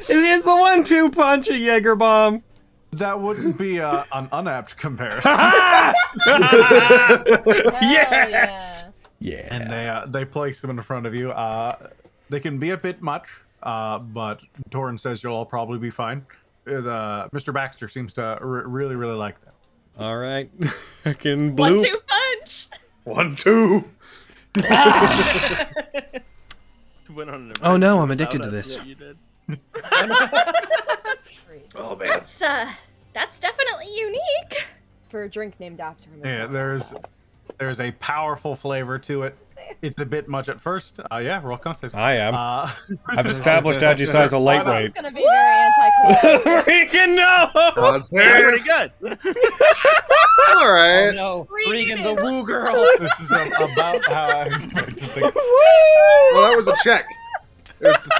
It's the 1-2 punch of Jaeger bomb. That wouldn't be an unapt comparison. Yes. Yeah. And they place them in front of you. They can be a bit much, but Torrin says you'll all probably be fine. Mr. Baxter seems to really like them. All right. I can blue. 1-2 punch. 1-2. Went on an Oh no, I'm adventure addicted to without us. this. Yeah, you did. Oh man. That's definitely unique. For a drink named after him. Yeah, there's a powerful flavor to it. It's a bit much at first. Yeah, roll con save. I am. I've established Agisi's a This is lightweight. gonna be very anti-climactic. Freaking no! God Yeah, save. pretty good. All right. No, Regan's a woo girl. This is about how I expect to think. Well, that was a check. It was the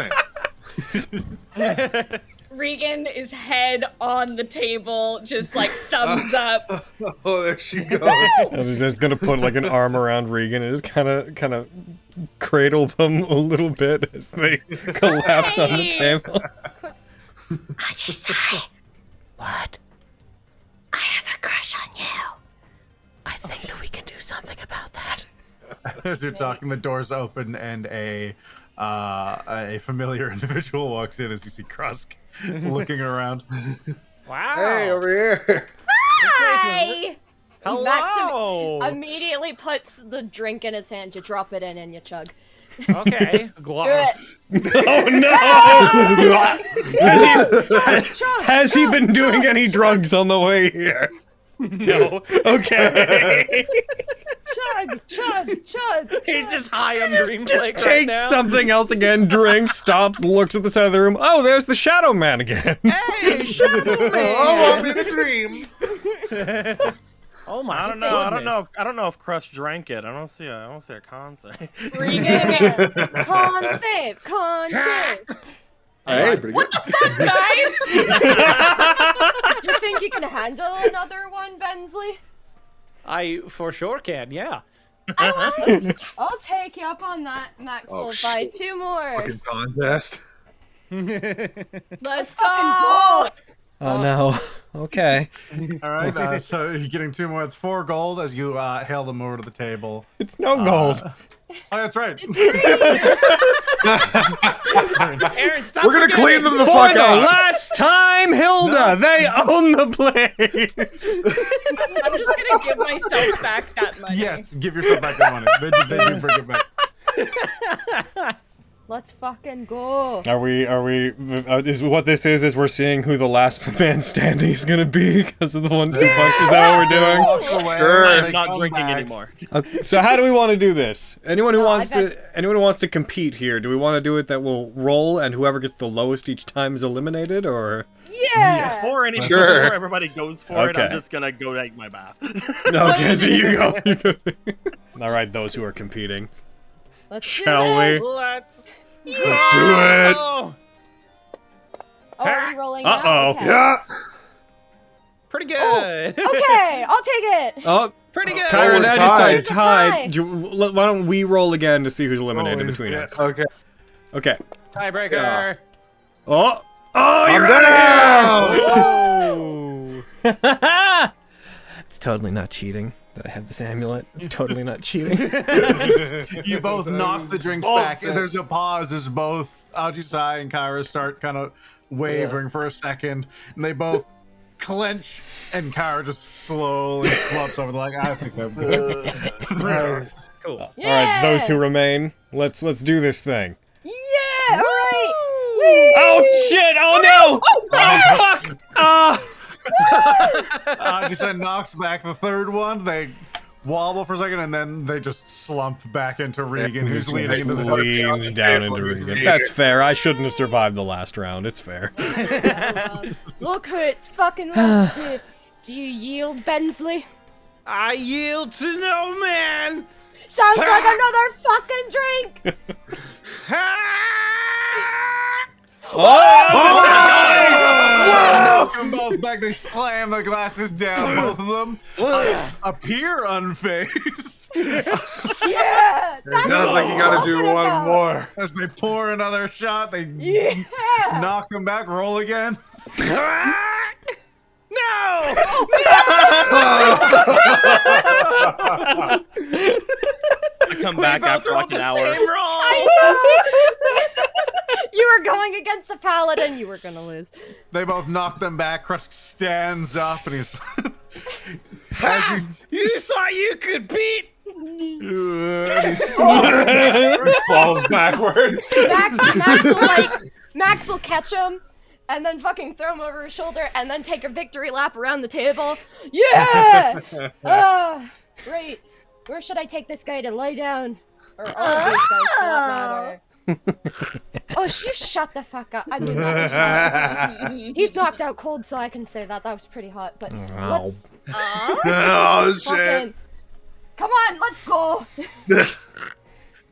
same. Regan is head on the table, just like thumbs up. Oh, there she goes. I was just gonna put like an arm around Regan and just kind of cradle them a little bit as they collapse on the table. Ajisai. What? I have a crush on you. I think that we can do something about that. As you're talking, the doors open and a familiar individual walks in as you see Krusk looking around. Wow. Hey, over here. Hi. Hello. Immediately puts the drink in his hand. You drop it in and you chug. Okay. Do it. Oh no! Has he been doing any drugs on the way here? No. Okay. Chug. He's just high on Dream Flake right Takes now. something else again, drinks, stops, looks at the side of the room. Oh, there's the Shadow Man again. Hey, Shadow Man. Oh, I'm in a dream. Oh my! I don't know. I don't know if Crush drank it. I don't see a con save. Regan. Con save. Hey, pretty good. Guys. You think you can handle another one, Bensley? I for sure can. Yeah. I'll take you up on that, Maxwell. Oh, Fight 2 more. Fucking contest. Let's go. Oh no. Okay. All right, so you're getting 2 more. It's 4 gold as you hail them over to the table. It's no gold. Oh, that's right. Aaron, stop. We're gonna clean them the For fuck the out. last time, Hilda, they own the place. I'm just gonna give myself back that money. Yes, give yourself back that money. They do bring it back. Let's fucking go. Are we, is what this is we're seeing who the last man standing is gonna be because of the 1-2 punch? Is that what we're doing? Walk away, Sure. they I'm not come drinking back. anymore. Okay, so how do we want to do this? Anyone who No, wants I anyone who wants to compete here, do we want to do it that we'll roll and whoever gets the lowest each time is eliminated, or? Yeah. Before everybody goes for it, I'm Okay. just gonna go take my bath. Okay, so you go. All right, those who are competing. Let's Shall do this. we? Let's do it. Oh, Oh, are we rolling now? Uh-oh. Okay. Yeah. pretty good. Okay, I'll take it. Oh, Pretty good. Kyra, now tied. you tied. Why don't we roll again to see who's eliminated Oh, between yeah. us? Okay. Okay. Tiebreaker. Oh, I'm you're down. out. It's totally not cheating that I have this amulet. It's totally not cheating. You both knock the drinks back, and there's a pause as both Ajisai and Kyra start kind of wavering for a second, and they both clench, and Kyra just slowly slumps over. Like, I think I'm good. Cool. All right, those who remain, let's do this thing. Yeah, all right. Oh shit! Oh no! Oh fuck! Just knocks back the third one. They wobble for a second, and then they just slump back into Regan, who's leaning into the leans down into Regan. That's fair. I shouldn't have survived the last round. It's fair. Look who it's fucking left to. Do you yield, Bensley? I yield to no man. Sounds like another fucking drink! Knock them both back. They slam the glasses down. Both of them appear unfazed. Yeah! Sounds like you gotta do one more. As they pour another shot, they knock them back. Roll again. No! I come back after like an hour. You were going against a paladin. You were gonna lose. They both knock them back. Krusk stands up and he's. You thought you could beat? Falls backwards. Max will catch him. And then fucking throw him over his shoulder, and then take a victory lap around the table. Yeah! Great. Where should I take this guy to lie down? Or all of these guys, for that matter. Oh, you shut the fuck up. I mean, that was he's knocked out cold, so I can say that. That was pretty hot, but let's... Oh, shit. Fucking... Come on, let's go!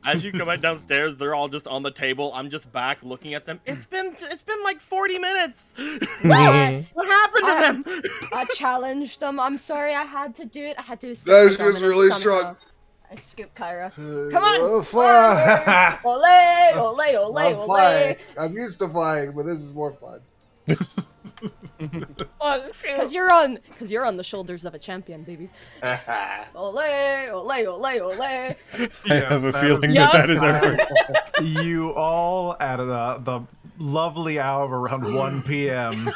As you come back downstairs, they're all just on the table. I'm just back looking at them. It's been like 40 minutes. What happened to them? I challenged them. I'm sorry I had to do it. I had to. That is just really strong. I scoop Kyra. Come on! Ole, ole, ole, I'm ole. flying. I'm used to flying, but this is more fun. Because you're on the shoulders of a champion, baby. Ole, ole, ole, ole. I have a feeling that is our. You all at the lovely hour of around 1 p.m.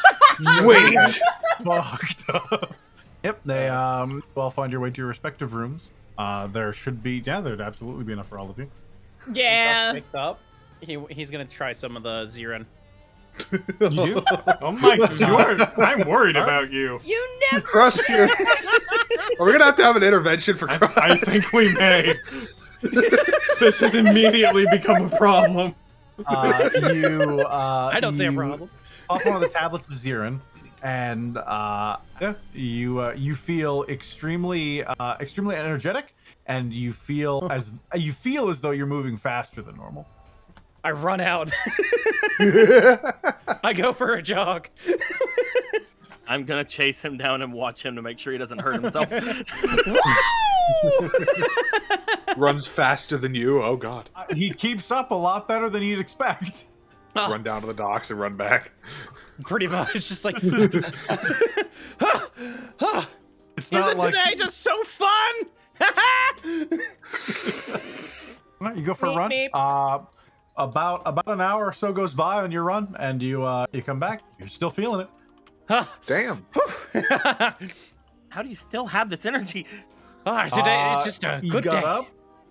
Wait. Fucked up. Yep, they all find your way to your respective rooms. There should be, there'd absolutely be enough for all of you. Yeah. Mixed up. He's gonna try some of the Zirin. You do? Oh my god, I'm worried about you. You never. Krusk here. Are we gonna have an intervention for Krusk? I think we may. This has immediately become a problem. I don't see a problem. Off one of the tablets of Zirin, and you feel extremely energetic, and you feel as though you're moving faster than normal. I run out. I go for a jog. I'm gonna chase him down and watch him to make sure he doesn't hurt himself. Runs faster than you. Oh god. He keeps up a lot better than you'd expect. Run down to the docks and run back. Pretty much, just like. It's not Isn't like today just so fun? you go for a run. Meep. About an hour or so goes by on your run, and you come back. You're still feeling it. Damn. How do you still have this energy? Today it's just a You good got day. up.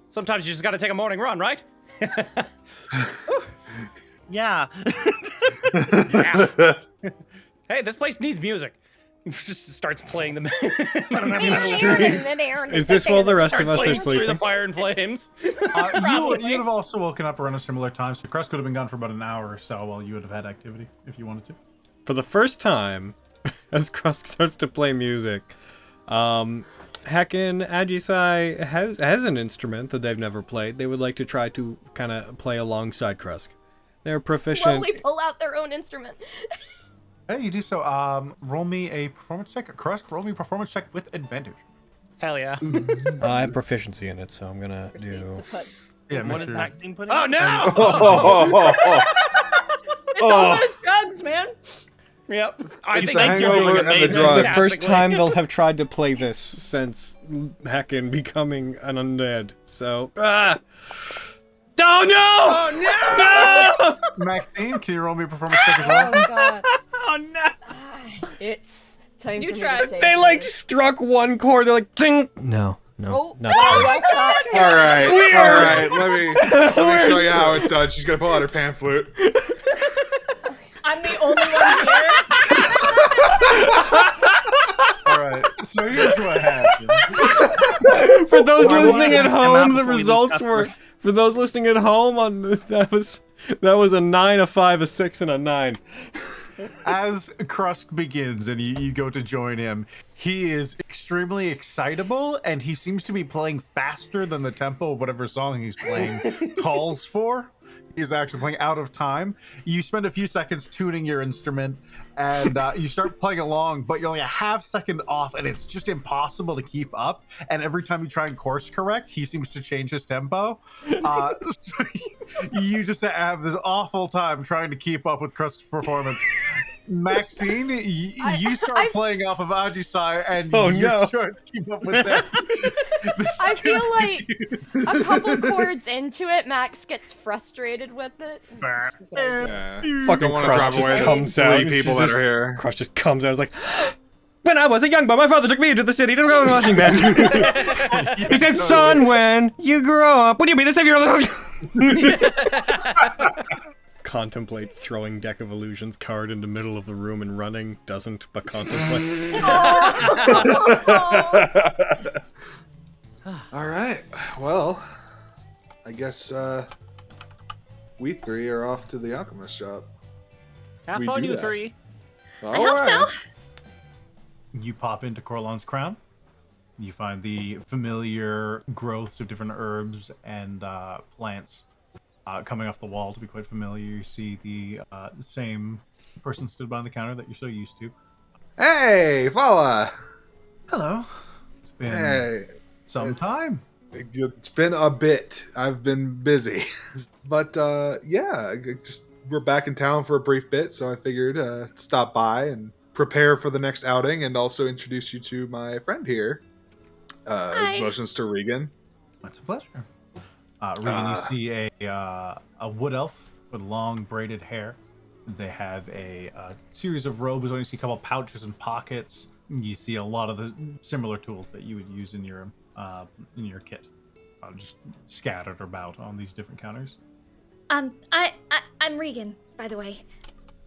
Sometimes you just got to take a morning run, right? Yeah. Yeah. Hey, this place needs music. Just starts playing the. Is this while the rest of us are Through the sleeping? fire and flames. You'd have also woken up around a similar time, so Krusk would have been gone for about an hour or so while you would have had activity if you wanted to. For the first time, as Krusk starts to play music, Heckin Ajisai has an instrument that they've never played. They would like to try to kind of play alongside Krusk. They're proficient. Slowly pull out their own instrument. Hey, you do so. Roll me a performance check. Krusk, roll me a performance check with advantage. Hell yeah. I have proficiency in it, so I'm gonna Proceeds do. to put. Yeah, What make is sure. Maxine putting? Oh no! It's all those drugs, man. Yep. I think the you're hangover doing and the amazing. drugs. The first time they'll have tried to play this since Heckin becoming an undead. So. Oh no! Oh no! Maxine, can you roll me a performance check as well? Oh god. Oh no! It's time You for tried. me to say They like struck one chord. They're like, ding. No, Oh, not wow, well shot. All right. Let me show you how it's done. She's gonna pull out her pan flute. I'm the only one here. Here's what happened. For those Or listening at what? home, the Before we lose results were. customers. For those listening at home, on this, that was a 9, a 5, a 6, and a 9. As Krusk begins and you go to join him, he is extremely excitable and he seems to be playing faster than the tempo of whatever song he's playing calls for. He's actually playing out of time. You spend a few seconds tuning your instrument and you start playing along, but you're like a half second off and it's just impossible to keep up. And every time you try and course correct, he seems to change his tempo. So you just have this awful time trying to keep up with Krusk's performance. Maxine, you start playing off of Ajisai and you're trying to keep up with them. I feel like a couple chords into it, Max gets frustrated with it. Yeah. Fucking Don't want to Crush drive just away comes the out. three people that are here. Crush just comes out. It's like, when I was a young boy, my father took me to the city to go to washing bed. He said, "Son, when you grow up, would you be the savior of the?" Contemplates throwing Deck of Illusions card into middle of the room and running. Doesn't, but contemplates. All right. Well, I guess we three are off to the alchemist shop. Have We fun, do you that. three. I hope so. You pop into Corlon's crown. You find the familiar growths of different herbs and plants coming off the wall to be quite familiar. You see the same person stood behind the counter that you're so used to. Hey, Fala. Hello. It's been some time. It's been a bit. I've been busy, but yeah, we're back in town for a brief bit, so I figured stop by and prepare for the next outing, and also introduce you to my friend here. Hi. Motions to Regan. It's a pleasure. Regan, you see a wood elf with long braided hair. They have a series of robes on. You see a couple pouches and pockets. You see a lot of the similar tools that you would use in your kit, just scattered about on these different counters. I'm Regan, by the way.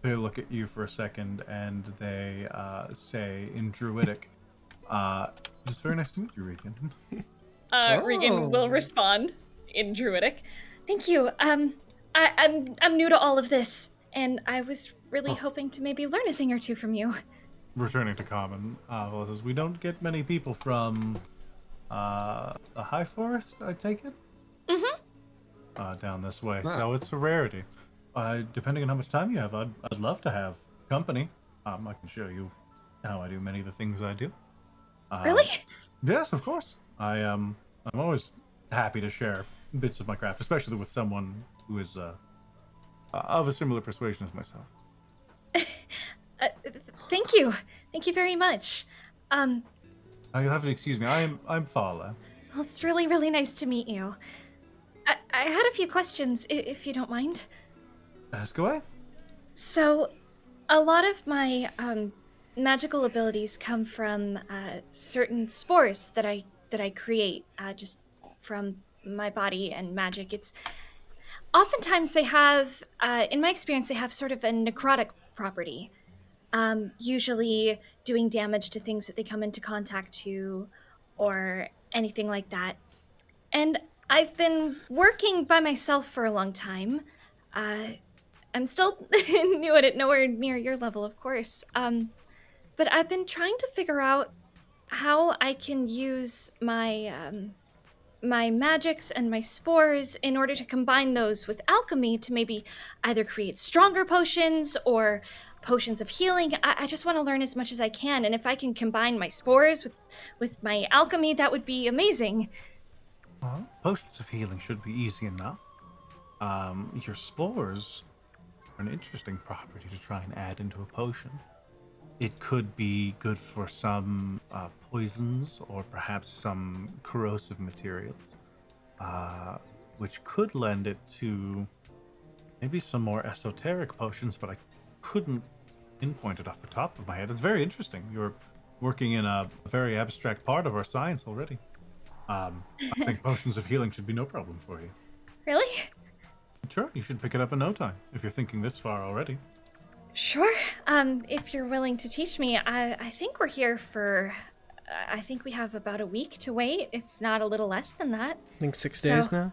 They look at you for a second and they say in Druidic, "It's very nice to meet you, Regan." Regan will respond in Druidic. Thank you. I'm new to all of this, and I was really hoping to maybe learn a thing or two from you. Returning to common, Vela says, "We don't get many people from the High Forest, I take it? Mm-hmm. Down this way, so it's a rarity. Depending on how much time you have, I'd love to have company. I can show you how I do many of the things I do." Really? Yes, of course. I'm always happy to share bits of my craft, especially with someone who is of a similar persuasion as myself. Thank you. Thank you very much. You'll have to excuse me. I'm Fala. Well, it's really, really nice to meet you. I had a few questions, if you don't mind. Ask away. So, a lot of my magical abilities come from certain spores that I create just from my body and magic. It's oftentimes they have, in my experience, they have sort of a necrotic property. Usually doing damage to things that they come into contact to, or anything like that. And I've been working by myself for a long time. I'm still new at it, nowhere near your level, of course. But I've been trying to figure out how I can use my my magics and my spores in order to combine those with alchemy to maybe either create stronger potions or potions of healing. I just want to learn as much as I can, and if I can combine my spores with my alchemy, that would be amazing. Well, potions of healing should be easy enough. Your spores are an interesting property to try and add into a potion. It could be good for some poisons or perhaps some corrosive materials, which could lend it to maybe some more esoteric potions, but I couldn't pinpoint it off the top of my head. It's very interesting. You're working in a very abstract part of our science already. I think potions of healing should be no problem for you. Really? Sure, you should pick it up in no time if you're thinking this far already. Sure. If you're willing to teach me, I think we're here for I think we have about a week to wait, if not a little less than that. I think 6 days now.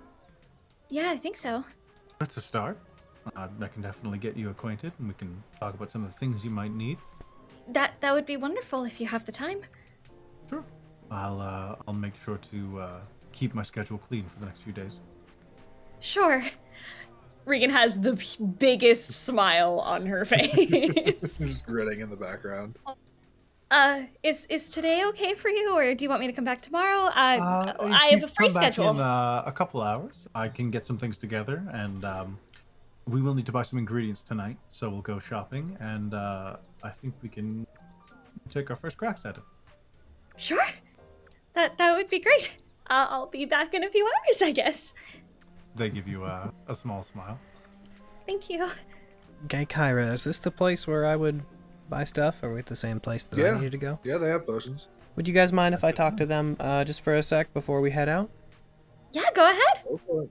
Yeah, I think so. That's a start. I can definitely get you acquainted, and we can talk about some of the things you might need. That would be wonderful if you have the time. Sure. I'll make sure to keep my schedule clean for the next few days. Sure. Regan has the biggest smile on her face. Just grinning in the background. Is today okay for you, or do you want me to come back tomorrow? If I you have a free come back schedule. in a couple hours, I can get some things together, and we will need to buy some ingredients tonight, so we'll go shopping, and I think we can take our first cracks at it. Sure. That would be great. I'll be back in a few hours, I guess. They give you a small smile. Thank you. Okay, Kyra, is this the place where I would buy stuff, or are we at the same place that I needed to go? Yeah, they have potions. Would you guys mind if I talk to them just for a sec before we head out? Yeah, go ahead. Go for it.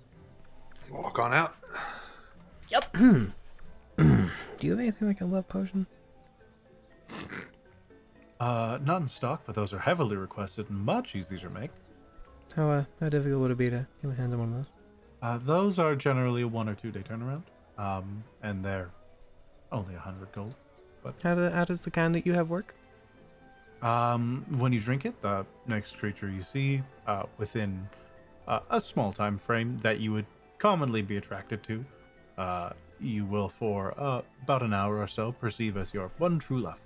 Walk on out. Yep. Do you have anything like a love potion? Not in stock, but those are heavily requested and much easier to make. How difficult would it be to get my hands on one of those? Those are generally a 1 or 2 day turnaround, and they're only 100 gold. But How does the kind that you have work? when you drink it, the next creature you see within a small time frame that you would commonly be attracted to, you will for about an hour or so perceive as your one true love.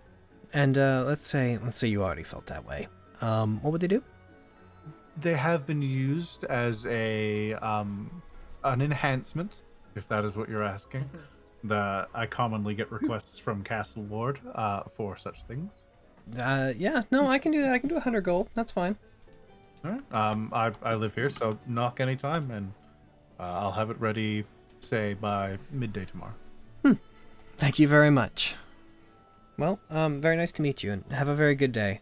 And let's say you already felt that way. What would they do? They have been used as a an enhancement, if that is what you're asking. I commonly get requests from Castle Lord for such things. Yeah, no, I can do that. I can do 100 gold. That's fine. All right. I live here, so knock anytime, and I'll have it ready, say, by midday tomorrow. Thank you very much. Well, very nice to meet you, and have a very good day.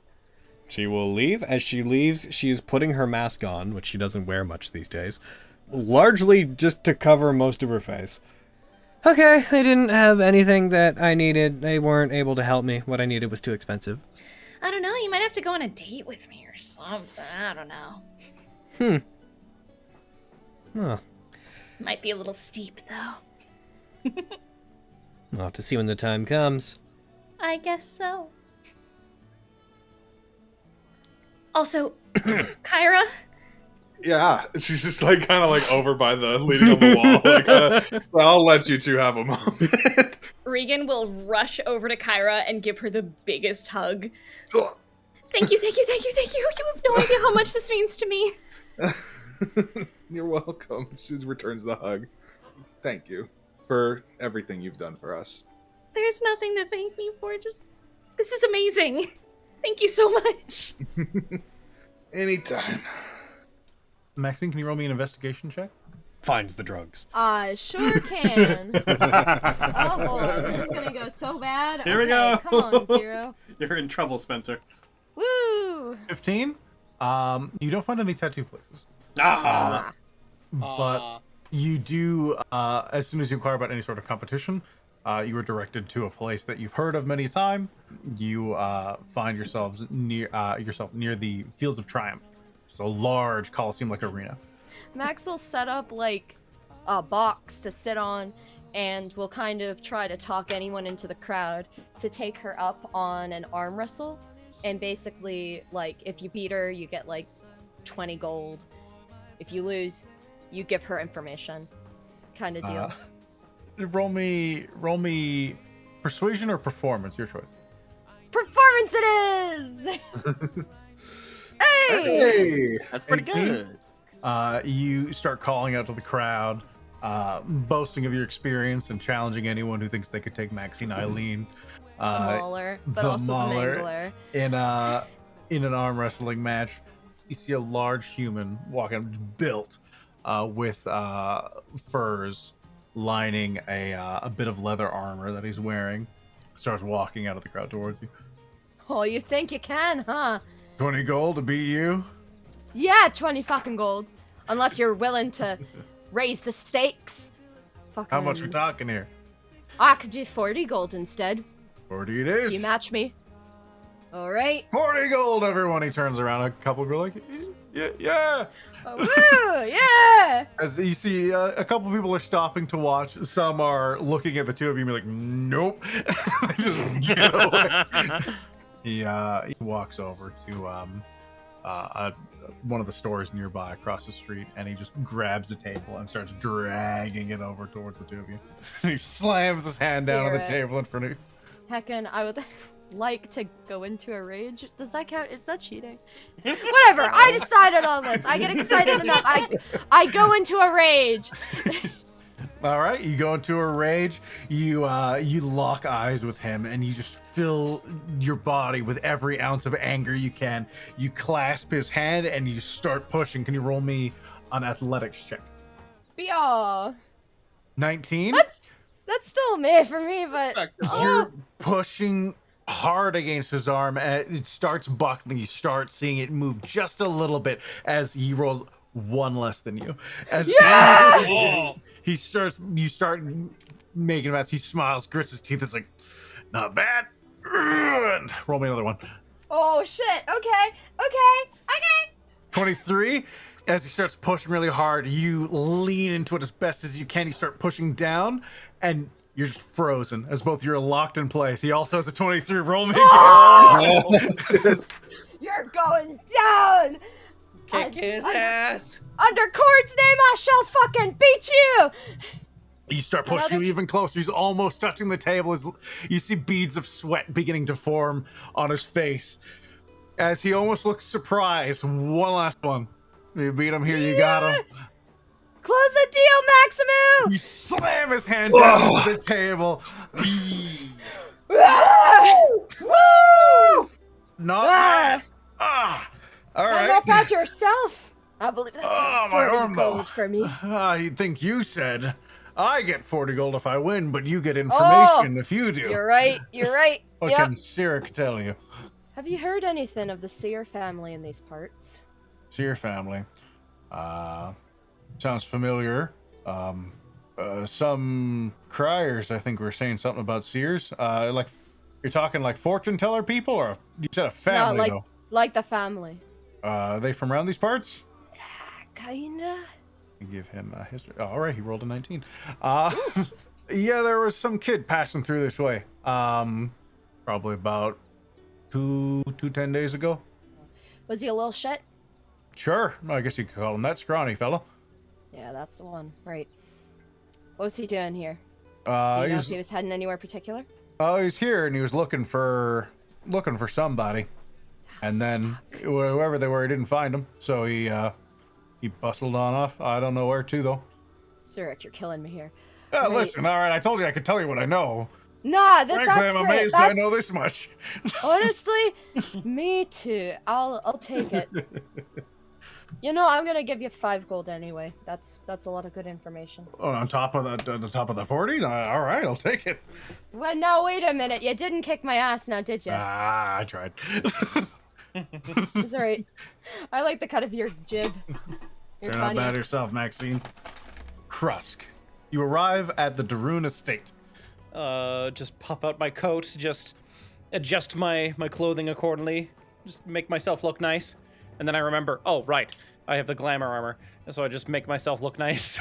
She will leave. As she leaves, she is putting her mask on, which she doesn't wear much these days, largely just to cover most of her face. Okay, I didn't have anything that I needed. They weren't able to help me. What I needed was too expensive. I don't know, you might have to go on a date with me or something. I don't know. Huh. Might be a little steep, though. We'll have to see when the time comes. I guess so. Also, Kyra? Yeah, she's just like kind of like over by the leaning on the wall. Like, I'll let you two have a moment. Regan will rush over to Kyra and give her the biggest hug. Thank you. You have no idea how much this means to me. You're welcome. She returns the hug. Thank you for everything you've done for us. There's nothing to thank me for. Just, this is amazing. Thank you so much. Anytime. Maxine, can you roll me an investigation check? Finds the drugs. I sure can. Oh boy, this is gonna go so bad. Here we go. Come on, Zero. You're in trouble, Spencer. Woo! 15. You don't find any tattoo places. But you do, as soon as you inquire about any sort of competition, you are directed to a place that you've heard of many a time. You find yourselves near the Fields of Triumph. It's a large Coliseum-like arena. Max will set up like a box to sit on, and will kind of try to talk anyone into the crowd to take her up on an arm wrestle. And basically, like, if you beat her, you get like 20 gold. If you lose, you give her information, kind of deal. Roll me persuasion or performance, your choice. Performance it is! Hey! That's pretty 18. good. You start calling out to the crowd, boasting of your experience and challenging anyone who thinks they could take Maxine Eileen. The Mauler, but the also Mauler. the Mangler. In an arm wrestling match. You see a large human walking, built with furs lining a bit of leather armor that he's wearing. Starts walking out of the crowd towards you. Oh, you think you can, huh? 20 gold to beat you? Yeah, 20 fucking gold. Unless you're willing to raise the stakes. Fucking... How much we talking here? I could do 40 gold instead. 40 it is. You match me? All right. 40 gold, everyone. He turns around. A couple are like, yeah. Oh, woo, yeah. As you see, a couple people are stopping to watch. Some are looking at the two of you and be like, nope. Just get away. He walks over to one of the stores nearby across the street, and he just grabs the table and starts dragging it over towards the two of you. He slams his hand down on the table in front of you. Heckin', I would like to go into a rage. Does that count? Is that cheating? Whatever. I decided on this. I get excited enough. I go into a rage. All right, you go into a rage. You lock eyes with him, and you just fill your body with every ounce of anger you can. You clasp his hand, and you start pushing. Can you roll me an athletics check? Yeah. 19. That's still meh for me, but You're pushing hard against his arm, and it starts buckling. You start seeing it move just a little bit as he rolls one less than you. As you start making a mess. He smiles, grits his teeth. It's like, not bad. Roll me another one. oh shit. Okay. 23. As he starts pushing really hard, you lean into it as best as you can. You start pushing down, and you're just frozen as both you're locked in place. He also has a 23. Roll me. You're going down. Kick his ass. Under Cord's name, I shall fucking beat you. You start pushing even closer. He's almost touching the table. You see beads of sweat beginning to form on his face. As he almost looks surprised. One last one. You beat him here, you got him. Close the deal, Maximu. You slam his hand down on the table. Woo! Not bad. All right. Not about yourself. I believe that's my 40 arm, though. gold for me. I think you said I get 40 gold if I win, but you get information if you do. You're right. What can Sirik tell you? Have you heard anything of the Seer family in these parts? Seer family. Sounds familiar. Some criers, I think, were saying something about seers. Like, you're talking like fortune teller people, or you said a family, no, like the family. Are they from around these parts? Kinda. Give him a history. All right, he rolled a 19. Yeah, there was some kid passing through this way. Probably about 10 days ago. Was he a little shit? Sure, I guess you could call him that. Scrawny fella. Yeah, that's the one. Right. What was he doing here? Do Do you know if he was heading anywhere particular? Oh, he's here, and he was looking for somebody, and then whoever they were, he didn't find them, so he bustled on off. I don't know where to though. Sirik, you're killing me here. Listen, all right, I told you I could tell you what I know. Nah, Frankly, that's I'm great. amazed I know this much. Honestly, me too. I'll take it. You know, I'm gonna give you 5 gold anyway. That's a lot of good information. Oh, on top of the 40? All right, I'll take it. Well, now wait a minute. You didn't kick my ass, now did you? I tried. It's alright. I like the cut of your jib. You're Turn funny. out bad yourself, Maxine. Krusk, you arrive at the Darun estate. Just puff out my coat, just adjust my clothing accordingly, just make myself look nice. And then I remember, oh, right, I have the glamour armor. And so I just make myself look nice.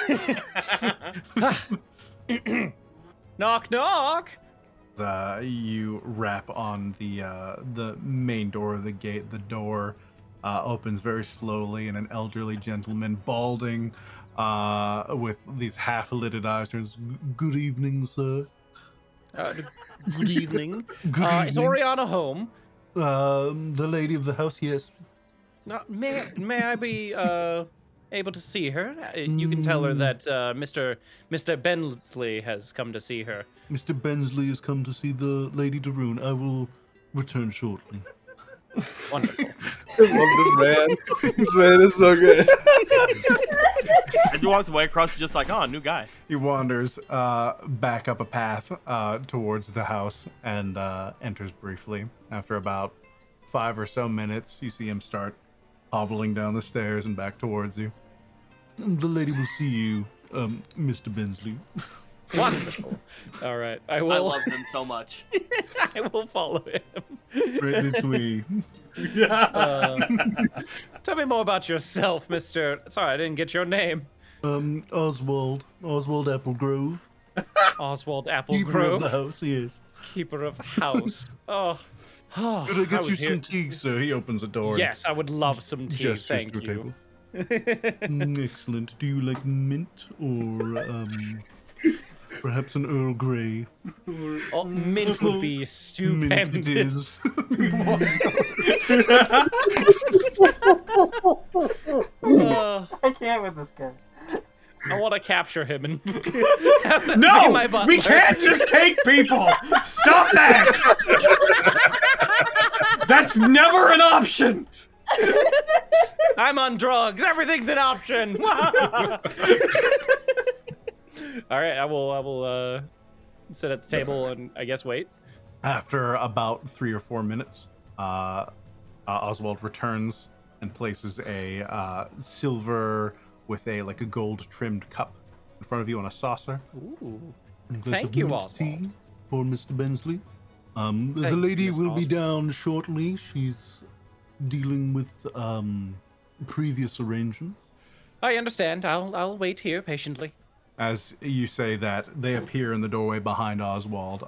Knock, knock! You rap on the main door of the gate. The door opens very slowly, and an elderly gentleman, balding, with these half-lidded eyes, turns, "Good evening, sir." Good evening. Good Is evening. Oriana home? The lady of the house, yes. May I be able to see her? You can tell her that Mr. Bensley has come to see her. Mr. Bensley has come to see the Lady Darun. I will return shortly. Wonderful. I love this man. This man is so good. As he walks away, across, just like, oh, new guy. He wanders back up a path towards the house and enters briefly. After about 5 or so minutes, you see him start hobbling down the stairs and back towards you. The lady will see you, Mr. Bensley. Wonderful. All right, I will. I love him so much. I will follow him. Right this way. Tell me more about yourself, Mr. Sorry, I didn't get your name. Oswald Applegrove. Oswald Keeper of the Applegrove, house, yes. keeper of the house. Oh. Could I get you some tea, sir? He opens the door. Yes, I would love some tea. Gestures Thank to a you. table. Excellent. Do you like mint or perhaps an Earl Grey? Oh, mint would be stupendous. Mint it is. I can't with this guy. I want to capture him and No! be my butler. We can't just take people! Stop that! That's never an option! I'm on drugs. Everything's an option. All right, I will sit at the table and I guess wait. After about 3 or 4 minutes, Oswald returns and places a silver with a gold trimmed cup in front of you on a saucer. Ooh. And a glass Thank of you, mint Oswald. tea for Mr. Bensley. The Thank you, lady Mr. will be Oswald. down shortly. She's dealing with previous arrangements. I understand. I'll wait here patiently. As you say that, they appear in the doorway behind Oswald.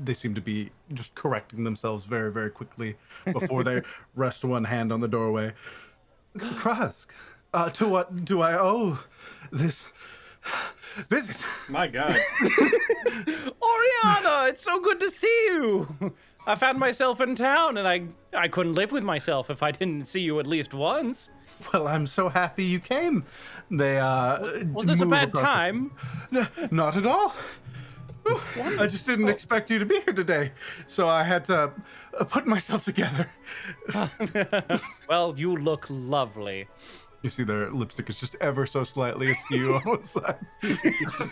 They seem to be just correcting themselves very, very quickly before they rest one hand on the doorway. Krusk, to what do I owe this visit? My God. Oriana, it's so good to see you. I found myself in town, and I couldn't live with myself if I didn't see you at least once. Well, I'm so happy you came. They Was this a move bad across the- time? No, not at all. I just didn't expect you to be here today, so I had to put myself together. Well, you look lovely. You see their lipstick is just ever so slightly askew on one side.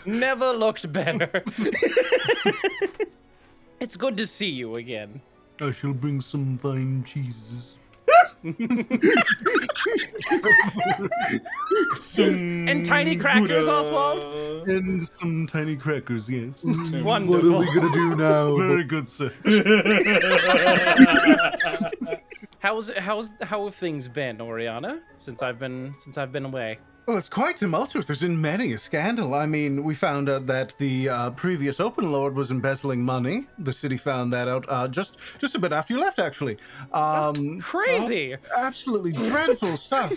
Never looked better. It's good to see you again. I shall bring some fine cheeses. And tiny crackers, Oswald. And some tiny crackers, yes. Wonderful. What are we gonna do now? Very good, sir. How have things been, Oriana, since I've been away? Well, it's quite tumultuous. There's been many a scandal. I mean, we found out that the previous open lord was embezzling money. The city found that out just a bit after you left, actually. Crazy. Absolutely dreadful stuff.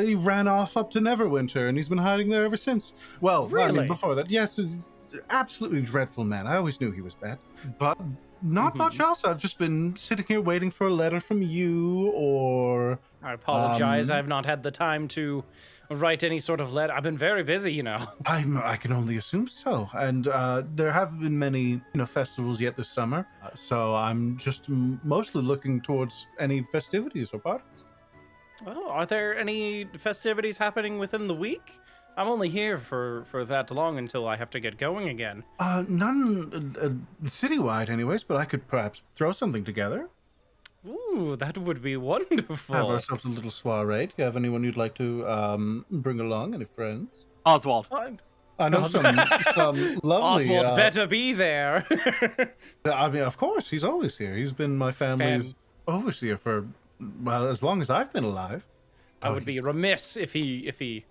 He ran off up to Neverwinter, and he's been hiding there ever since. Well, I Really? mean, before that, yes, he's an absolutely dreadful man. I always knew he was bad. But not much else. I've just been sitting here waiting for a letter from you, or... I apologize. I've not had the time to write any sort of letter. I've been very busy, you know. I can only assume so. And there haven't been many, festivals yet this summer. So I'm just mostly looking towards any festivities or parties. Oh, are there any festivities happening within the week? I'm only here for that long until I have to get going again. None citywide anyways, but I could perhaps throw something together. Ooh, that would be wonderful. Have ourselves a little soiree. Do you have anyone you'd like to bring along? Any friends? Oswald. I know some lovely... Oswald better be there. I mean, of course, he's always here. He's been my family's overseer for, well, as long as I've been alive. I would be remiss if he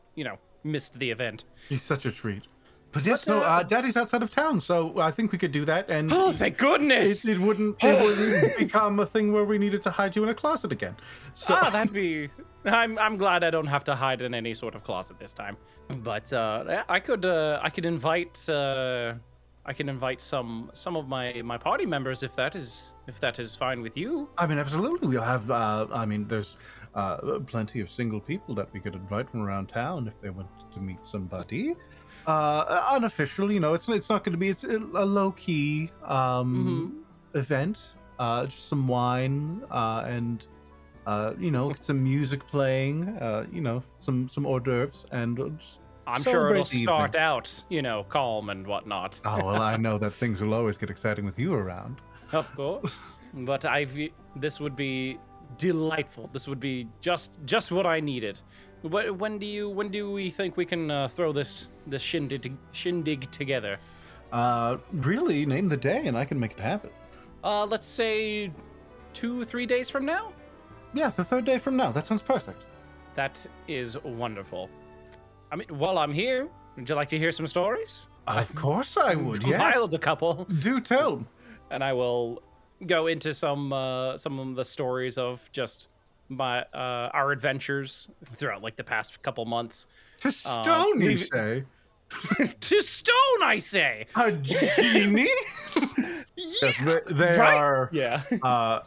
missed the event. He's such a treat. But yes, Daddy's outside of town, so I think we could do that. And Oh, thank goodness! it wouldn't become a thing where we needed to hide you in a closet again. So that'd be. I'm glad I don't have to hide in any sort of closet this time. But I could invite some of my party members if that is fine with you. I mean, absolutely, we'll have. There's plenty of single people that we could invite from around town if they wanted to meet somebody. Unofficial, it's not going to be. It's a low key event. Just some wine and get some music playing. Some hors d'oeuvres and just. I'm sure it'll celebrate the start evening. out, calm and whatnot. Oh well, I know that things will always get exciting with you around. Of course. But this would be delightful. This would be just what I needed. When do we think we can throw this shindig together? Really, name the day and I can make it happen. Let's say 2-3 days from now? Yeah, the 3rd day from now. That sounds perfect. That is wonderful. I mean, while I'm here, would you like to hear some stories? Of course I would, yeah. Compiled a couple. Do tell. And I will go into some of the stories of just our adventures throughout like the past couple months. To stone, you say? To stone, I say. A genie? Yes, they are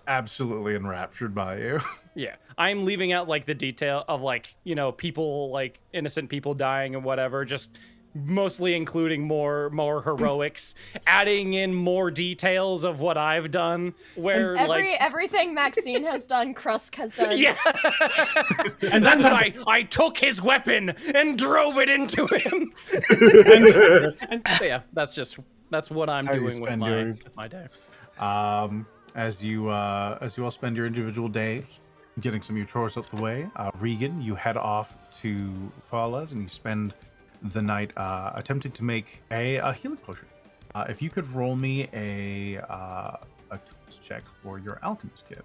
absolutely enraptured by you. Yeah, I'm leaving out like the detail of like, you know, people, like innocent people dying and whatever, just mostly including more heroics, adding in more details of what I've done, where everything Maxine has done, Krusk has done. Yeah. And that's what I took his weapon and drove it into him. and yeah, that's what I'm doing with my day. As you all spend your individual days getting some of your chores out the way, Regan, you head off to Fala's and you spend the night attempting to make a healing potion. If you could roll me a tools check for your alchemist kit.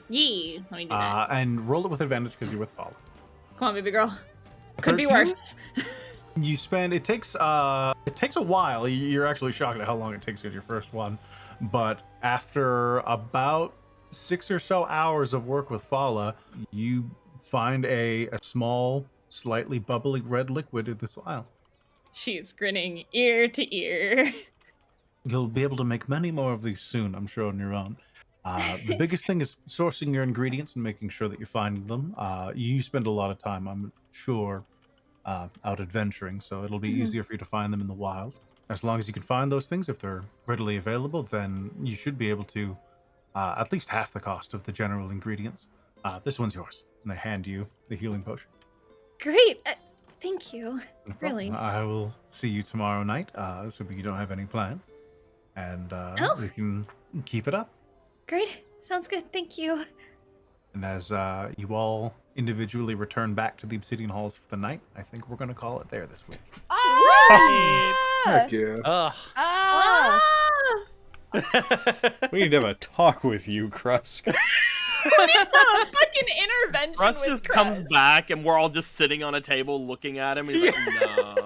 Yeah, let me do that. And roll it with advantage because you're with Fala. Come on, baby girl. Could be 13? worse. You spend it takes a while. You're actually shocked at how long it takes you at your first one, but after about 6 or so hours of work with Fala, you find a small, slightly bubbling red liquid in this vial. She's grinning ear to ear. You'll be able to make many more of these soon, I'm sure, on your own. The biggest thing is sourcing your ingredients and making sure that you're finding them. You spend a lot of time, I'm sure, out adventuring, so it'll be easier for you to find them in the wild. As long as you can find those things, if they're readily available, then you should be able to at least half the cost of the general ingredients. This one's yours, and I hand you the healing potion. Great. Thank you. No problem. Really. I will see you tomorrow night, assuming you don't have any plans. And we can keep it up. Great. Sounds good. Thank you. And as you all individually return back to the Obsidian Halls for the night, I think we're going to call it there this week. Heck yeah. We need to have a talk with you, Krusk. What is that fucking intervention Russ with just Krusk? comes back and we're all just sitting on a table looking at him. He's like, no.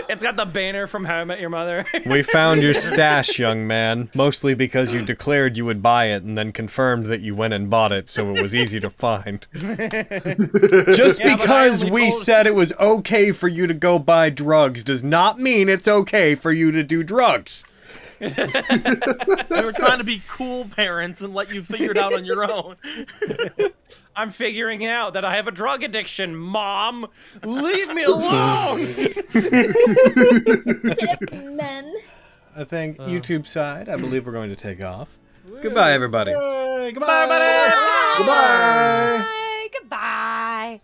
It's got the banner from How I Met Your Mother. We found your stash, young man, mostly because you declared you would buy it and then confirmed that you went and bought it, so it was easy to find. Just because we said it was okay for you to go buy drugs does not mean it's okay for you to do drugs. We were trying to be cool parents and let you figure it out on your own. I'm figuring out that I have a drug addiction, Mom. Leave me alone. Men. I think YouTube side, I believe we're going to take off. Goodbye, everybody. Yay, goodbye. Bye. Goodbye.